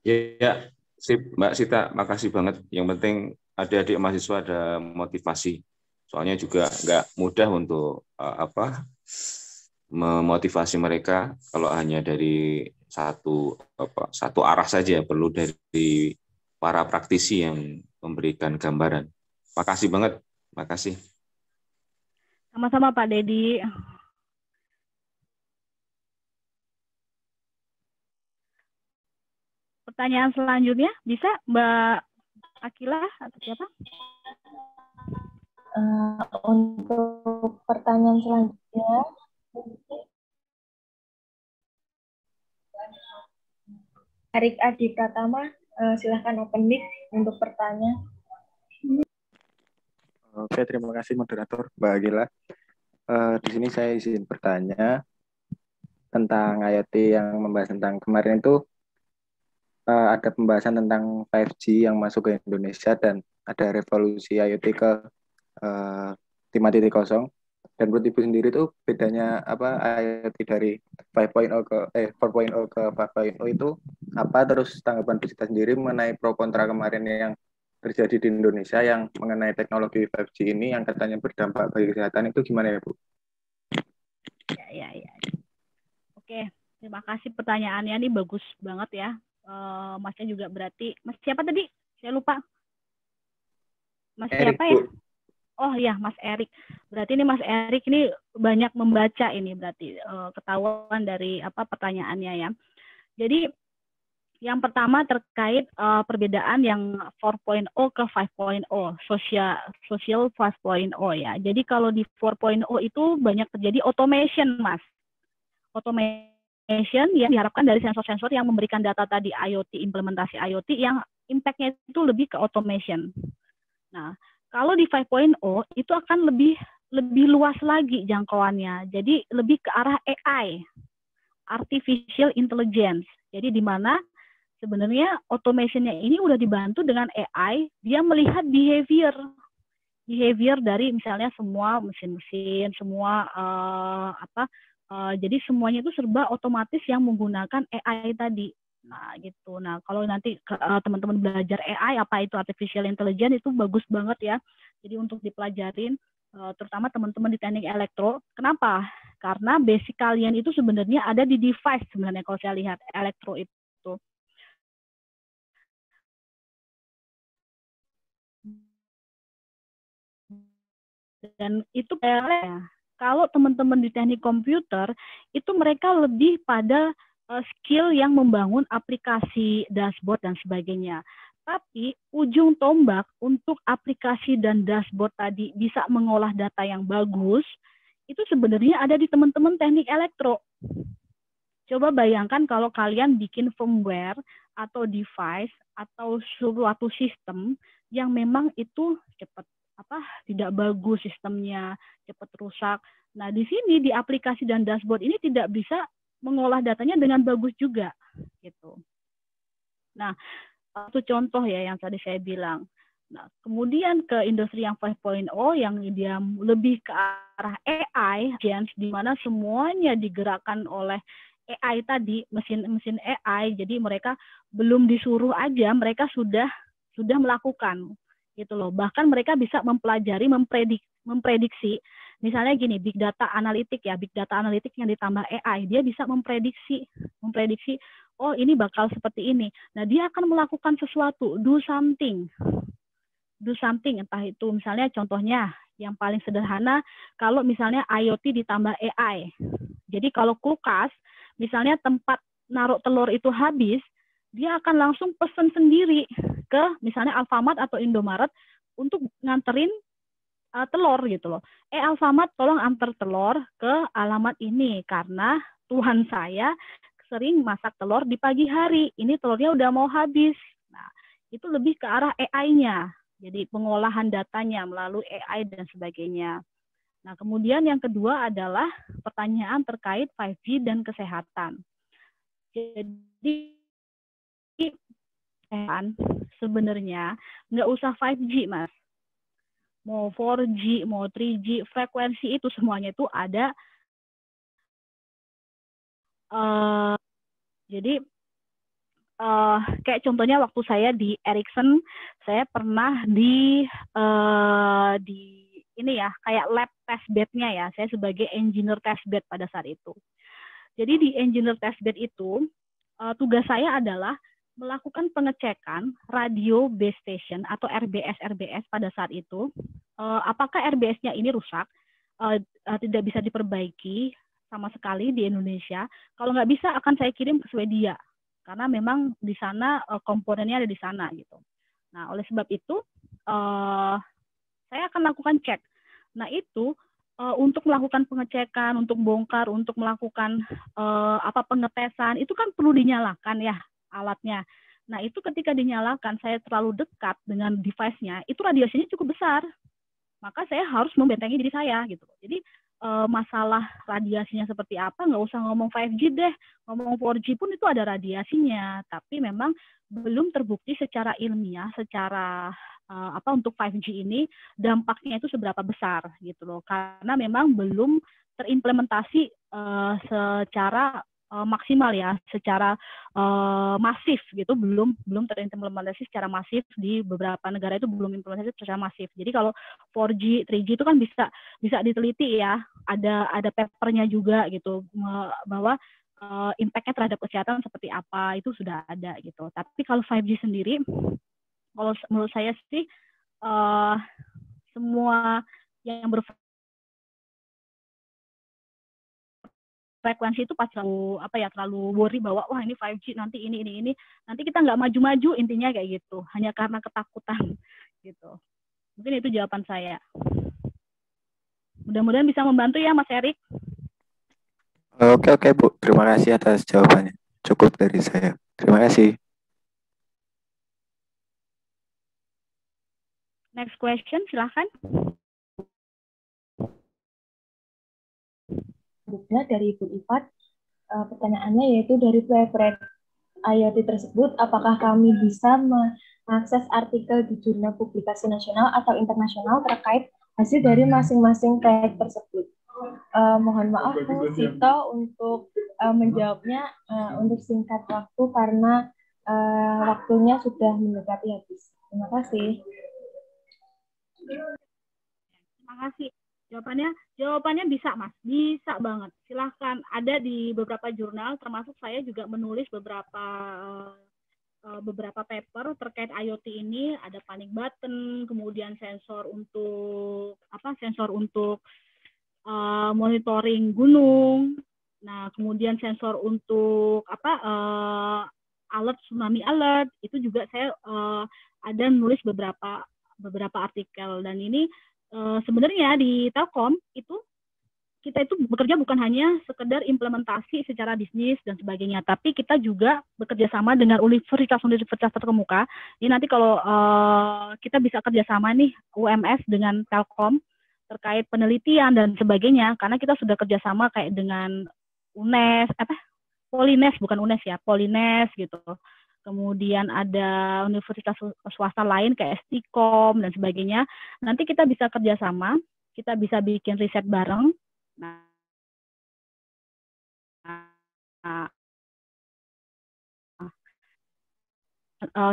Ya, sip Mbak Sita, makasih banget. Yang penting adik-adik mahasiswa ada motivasi. Soalnya juga nggak mudah untuk memotivasi mereka kalau hanya dari satu arah saja, perlu dari para praktisi yang memberikan gambaran. Makasih banget, makasih. Sama-sama Pak Dedi. Pertanyaan selanjutnya bisa Mbak Akila atau siapa? Untuk pertanyaan selanjutnya, Arik Adi Pratama, silahkan open mic untuk pertanyaan. Oke, terima kasih moderator Mbak Akila. Di sini saya izin bertanya tentang IoT yang membahas tentang kemarin itu. ada pembahasan tentang 5G yang masuk ke Indonesia dan ada revolusi IoT ke 5.0. Dan menurut Ibu sendiri tuh bedanya apa IoT dari 5.0 ke 4.0 ke 5.0 itu apa, terus tanggapan Bu Sita sendiri mengenai pro kontra kemarin yang terjadi di Indonesia yang mengenai teknologi 5G ini yang katanya berdampak bagi kesehatan itu gimana ya Bu? Ya. Oke, terima kasih pertanyaannya, ini bagus banget ya. Masnya juga berarti, Mas siapa tadi? Saya lupa. Mas Erik, siapa ya? Bu. Oh ya, Mas Erik. Berarti ini Mas Erik ini banyak membaca ini berarti ketahuan dari apa pertanyaannya ya. Jadi yang pertama terkait perbedaan yang 4.0 ke 5.0, social 5.0 ya. Jadi kalau di 4.0 itu banyak terjadi automation, Mas. Automation yang diharapkan dari sensor-sensor yang memberikan data tadi IoT, implementasi IoT yang impact-nya itu lebih ke automation. Nah, kalau di 5.0 itu akan lebih luas lagi jangkauannya. Jadi lebih ke arah AI, artificial intelligence. Jadi di mana sebenarnya automation-nya ini udah dibantu dengan AI, dia melihat behavior dari misalnya semua mesin-mesin, semua jadi semuanya itu serba otomatis yang menggunakan AI tadi. Nah, gitu. Nah, kalau nanti teman-teman belajar AI, apa itu artificial intelligence, itu bagus banget ya. Jadi untuk dipelajarin, terutama teman-teman di teknik elektro. Kenapa? Karena basic kalian itu sebenarnya ada di device sebenarnya kalau saya lihat elektro itu. Dan itu kalau teman-teman di teknik komputer, itu mereka lebih pada skill yang membangun aplikasi, dashboard, dan sebagainya. Tapi ujung tombak untuk aplikasi dan dashboard tadi bisa mengolah data yang bagus, itu sebenarnya ada di teman-teman teknik elektro. Coba bayangkan kalau kalian bikin firmware atau device atau suatu sistem yang memang itu cepat tidak bagus sistemnya, cepat rusak. Nah, di sini di aplikasi dan dashboard ini tidak bisa mengolah datanya dengan bagus juga gitu. Nah, satu contoh ya yang tadi saya bilang. Nah, kemudian ke industri yang 5.0 yang dia lebih ke arah AI, di mana semuanya digerakkan oleh AI tadi, mesin-mesin AI. Jadi mereka belum disuruh aja, mereka sudah melakukan gitu loh. Bahkan mereka bisa mempelajari, memprediksi. Misalnya gini, big data analitik ya, big data analitik yang ditambah AI, dia bisa memprediksi, oh ini bakal seperti ini. Nah, dia akan melakukan sesuatu, do something, entah itu misalnya contohnya yang paling sederhana, kalau misalnya IoT ditambah AI. Jadi kalau kulkas, misalnya tempat naruh telur itu habis, dia akan langsung pesan sendiri ke misalnya Alfamart atau Indomaret untuk nganterin telur gitu loh. Alfamart tolong antar telur ke alamat ini karena Tuhan saya sering masak telur di pagi hari. Ini telurnya udah mau habis. Nah, itu lebih ke arah AI-nya. Jadi pengolahan datanya melalui AI dan sebagainya. Nah, kemudian yang kedua adalah pertanyaan terkait 5G dan kesehatan. Jadi sebenarnya nggak usah 5G, Mas. Mau 4G, mau 3G, frekuensi itu semuanya itu ada. Jadi kayak contohnya waktu saya di Ericsson, saya pernah di ini ya, kayak lab testbed-nya ya. Saya sebagai engineer testbed pada saat itu. Jadi di engineer testbed itu tugas saya adalah melakukan pengecekan radio base station atau RBS pada saat itu. Apakah RBS-nya ini rusak, tidak bisa diperbaiki sama sekali di Indonesia. Kalau nggak bisa akan saya kirim ke Swedia karena memang di sana komponennya ada di sana gitu. Nah, oleh sebab itu saya akan lakukan cek. Nah, itu untuk melakukan pengecekan, untuk bongkar, untuk melakukan pengetesan, itu kan perlu dinyalakan ya alatnya. Nah, itu ketika dinyalakan, saya terlalu dekat dengan device-nya, itu radiasinya cukup besar. Maka saya harus membentengi diri saya gitu. Jadi masalah radiasinya seperti apa, nggak usah ngomong 5G deh, ngomong 4G pun itu ada radiasinya, tapi memang belum terbukti secara ilmiah, secara untuk 5G ini dampaknya itu seberapa besar gitu loh, karena memang belum terimplementasi secara maksimal ya, secara masif gitu, belum terimplementasi secara masif di beberapa negara, itu belum implementasi secara masif. Jadi kalau 4G, 3G itu kan bisa diteliti ya, ada papernya juga gitu, bahwa impact-nya terhadap kesehatan seperti apa, itu sudah ada gitu. Tapi kalau 5G sendiri, kalau menurut saya sih semua yang frekuensi itu pasti terlalu worry bahwa wah ini 5G nanti ini nanti kita nggak maju-maju, intinya kayak gitu, hanya karena ketakutan gitu. Mungkin itu jawaban saya. Mudah-mudahan bisa membantu ya Mas Erik. Oke Bu, terima kasih atas jawabannya. Cukup dari saya. Terima kasih. Next question, silahkan. Selanjutnya dari Ibu Ifat, pertanyaannya yaitu dari favorite IoT tersebut, apakah kami bisa mengakses artikel di jurnal publikasi nasional atau internasional terkait hasil dari masing-masing proyek tersebut? Mohon maaf Bu Sito untuk menjawabnya untuk singkat waktu karena waktunya sudah mendekati habis. Terima kasih. Terima kasih. Jawabannya bisa Mas, bisa banget. Silahkan, ada di beberapa jurnal, termasuk saya juga menulis beberapa paper terkait IoT ini. Ada panic button, kemudian sensor untuk monitoring gunung. Nah, kemudian sensor untuk alert, tsunami alert. Itu juga saya ada nulis beberapa artikel, dan ini sebenarnya di Telkom kita itu bekerja bukan hanya sekedar implementasi secara bisnis dan sebagainya, tapi kita juga bekerja sama dengan universitas terkemuka. Ini nanti kalau kita bisa kerjasama nih UMS dengan Telkom terkait penelitian dan sebagainya, karena kita sudah kerjasama kayak dengan Polines gitu. Kemudian ada universitas swasta lain kayak STIKOM dan sebagainya. Nanti kita bisa kerjasama, kita bisa bikin riset bareng. Nah,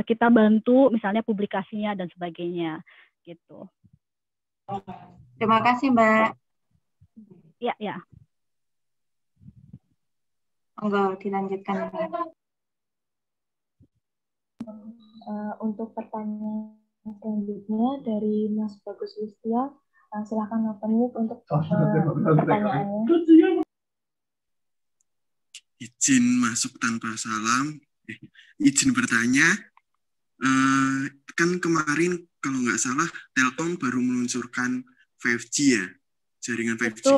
kita bantu misalnya publikasinya dan sebagainya, gitu. Terima kasih Mbak. Ya. Monggo dilanjutkan. Untuk pertanyaan selanjutnya dari Mas Bagus Listia, silakan open mic untuk pertanyaannya. Izin masuk tanpa salam. Izin bertanya, kan kemarin kalau nggak salah Telkom baru meluncurkan 5G ya, jaringan 5G.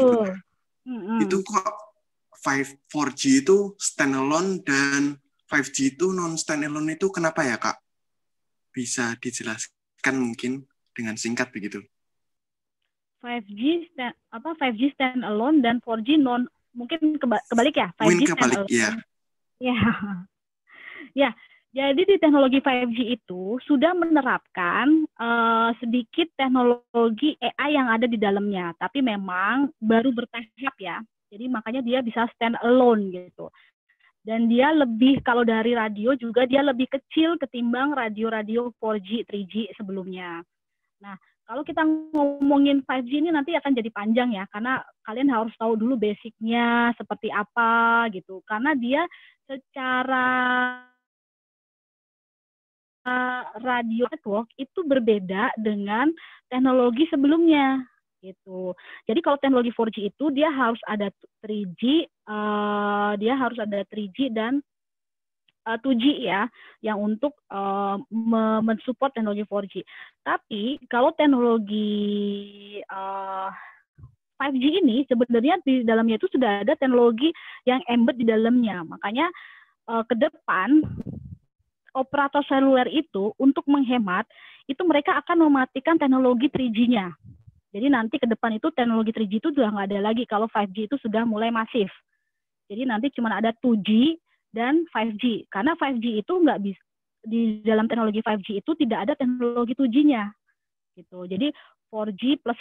Itu kok 4G itu standalone dan 5G itu non-standalone itu kenapa ya Kak? Bisa dijelaskan mungkin dengan singkat begitu. 5G standalone dan 4G non, mungkin kebalik ya? 5G kebalik ya. Ya, jadi di teknologi 5G itu sudah menerapkan sedikit teknologi AI yang ada di dalamnya, tapi memang baru bertahap ya. Jadi makanya dia bisa standalone gitu. Dan dia lebih, kalau dari radio juga dia lebih kecil ketimbang radio-radio 4G, 3G sebelumnya. Nah, kalau kita ngomongin 5G ini nanti akan jadi panjang ya, karena kalian harus tahu dulu basicnya seperti apa gitu. Karena dia secara radio network itu berbeda dengan teknologi sebelumnya. Gitu. Jadi kalau teknologi 4G itu dia harus ada 3G, dan 2G ya, yang untuk mensupport teknologi 4G. Tapi kalau teknologi 5G ini sebenarnya di dalamnya itu sudah ada teknologi yang embed di dalamnya. Makanya ke depan operator seluler itu untuk menghemat itu mereka akan mematikan teknologi 3G-nya. Jadi nanti ke depan itu teknologi 3G itu sudah nggak ada lagi kalau 5G itu sudah mulai masif. Jadi nanti cuma ada 2G dan 5G. Karena 5G itu nggak bisa, di dalam teknologi 5G itu tidak ada teknologi 2G-nya. Gitu. Jadi 4G plus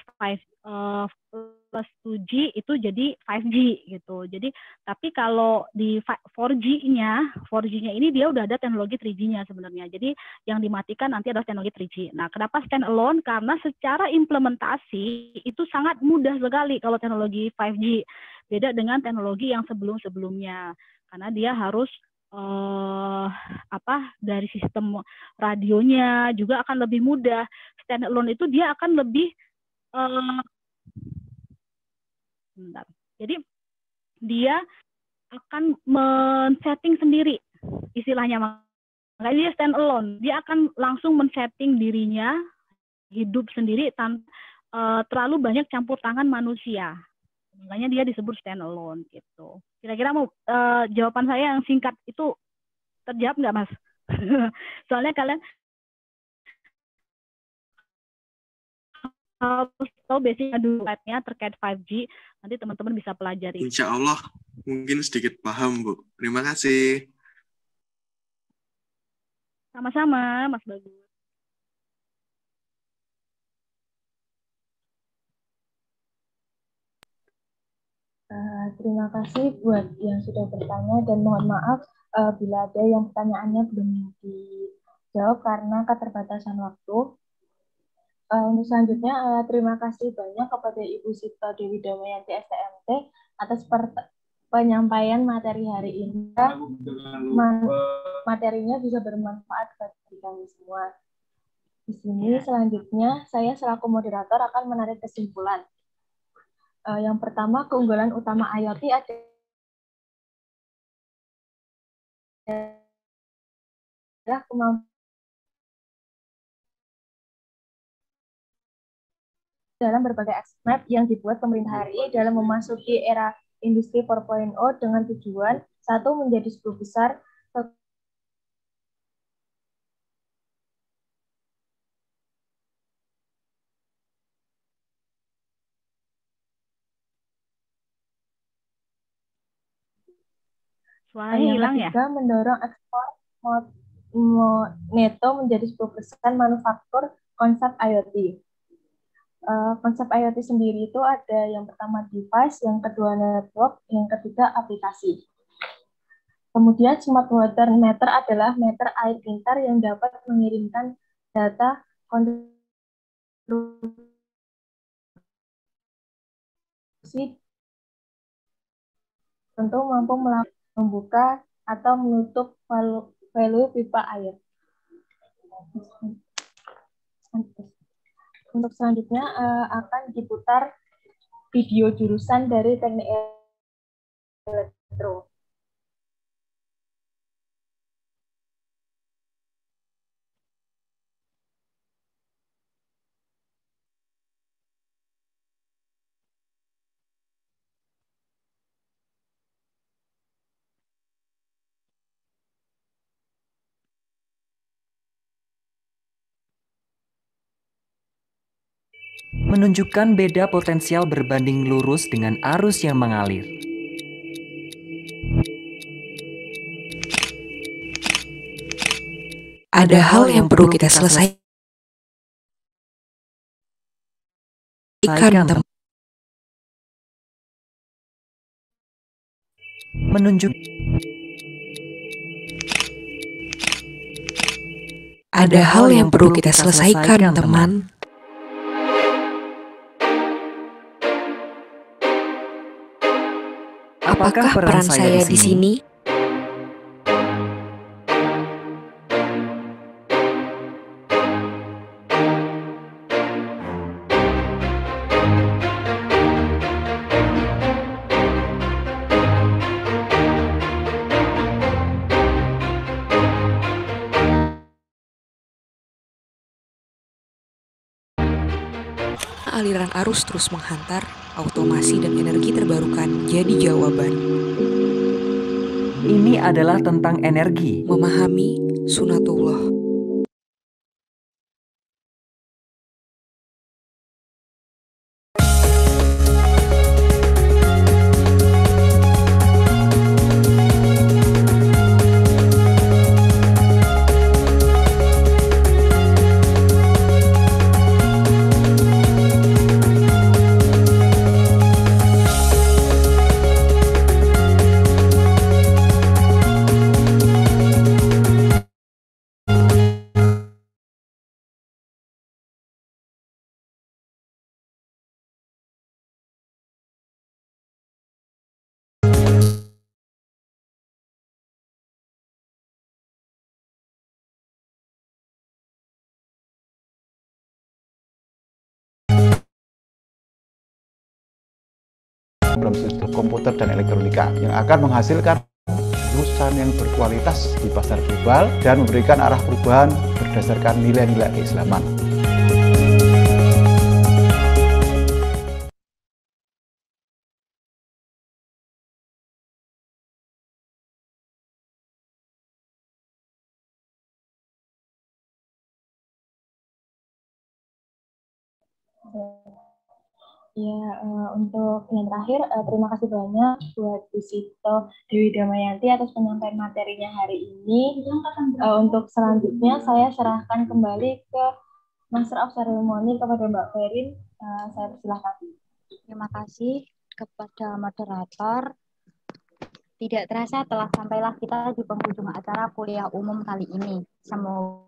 2G itu jadi 5G gitu. Jadi tapi kalau di 4G-nya ini dia udah ada teknologi 3G-nya sebenarnya. Jadi yang dimatikan nanti adalah teknologi 3G. Nah, kenapa stand alone? Karena secara implementasi itu sangat mudah sekali kalau teknologi 5G. Beda dengan teknologi yang sebelum-sebelumnya. Karena dia harus dari sistem radionya juga akan lebih mudah. Stand alone itu dia akan lebih jadi dia akan men-setting sendiri istilahnya, makanya dia stand alone. Dia akan langsung men-setting dirinya hidup sendiri tanpa terlalu banyak campur tangan manusia. Makanya dia disebut stand alone gitu. Kira-kira mau jawaban saya yang singkat itu terjawab nggak, Mas? Soalnya kalian harus tahu basicnya dulu terkait 5G. Nanti teman-teman bisa pelajari. Insya Allah mungkin sedikit paham, Bu. Terima kasih. Sama-sama, Mas Bagus. Terima kasih buat yang sudah bertanya dan mohon maaf bila ada yang pertanyaannya belum dijawab karena keterbatasan waktu. Untuk selanjutnya, terima kasih banyak kepada Ibu Sita Dewi Damayanti STMT atas penyampaian materi hari ini. Materinya bisa bermanfaat bagi kami semua. Di sini selanjutnya saya selaku moderator akan menarik kesimpulan. Yang pertama, keunggulan utama IoT adalah kemampuan dalam berbagai action map yang dibuat pemerintah hari ini dalam memasuki era industri 4.0 dengan tujuan satu menjadi 10 besar Suaranya hilang ya? Mendorong ekspor neto menjadi 10% manufaktur konsep IoT. Konsep IoT sendiri itu ada yang pertama device, yang kedua network, yang ketiga aplikasi. Kemudian smart water meter adalah meter air pintar yang dapat mengirimkan data konstruksi tentu mampu membuka atau menutup value pipa air. Untuk selanjutnya akan diputar video jurusan dari teknik elektro. Menunjukkan beda potensial berbanding lurus dengan arus yang mengalir. Ada hal yang perlu kita selesaikan. Ada hal yang perlu kita selesaikan, teman. Apakah peran saya di sini? Aliran arus terus menghantar, automasi dan energi terbarukan jadi jawaban. Ini adalah tentang energi. Memahami sunatullah. dalam komputer dan elektronika yang akan menghasilkan lulusan yang berkualitas di pasar global dan memberikan arah perubahan berdasarkan nilai-nilai keislaman. Ya, untuk yang terakhir, terima kasih banyak buat Bu Sito Dewi Damayanti atas penyampaian materinya hari ini. Untuk selanjutnya, saya serahkan kembali ke Master of Ceremony kepada Mbak Ferin. Saya persilahkan. Terima kasih kepada moderator. Tidak terasa telah sampailah kita di penghujung acara kuliah umum kali ini. Semoga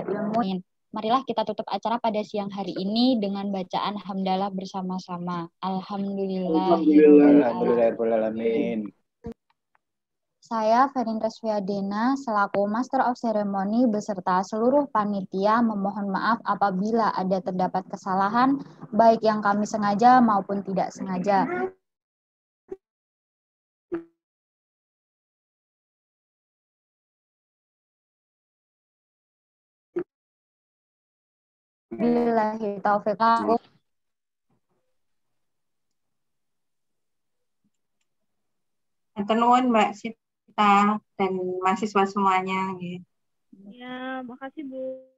ilmu. Marilah kita tutup acara pada siang hari ini dengan bacaan hamdalah bersama-sama. Alhamdulillahirrahmanirrahim. Saya Ferin Resviadena selaku Master of Ceremony beserta seluruh panitia memohon maaf apabila ada terdapat kesalahan baik yang kami sengaja maupun tidak sengaja. Billahi taufiq. Nuwun Mbak Sita dan mahasiswa semuanya. Ya, makasih Bu.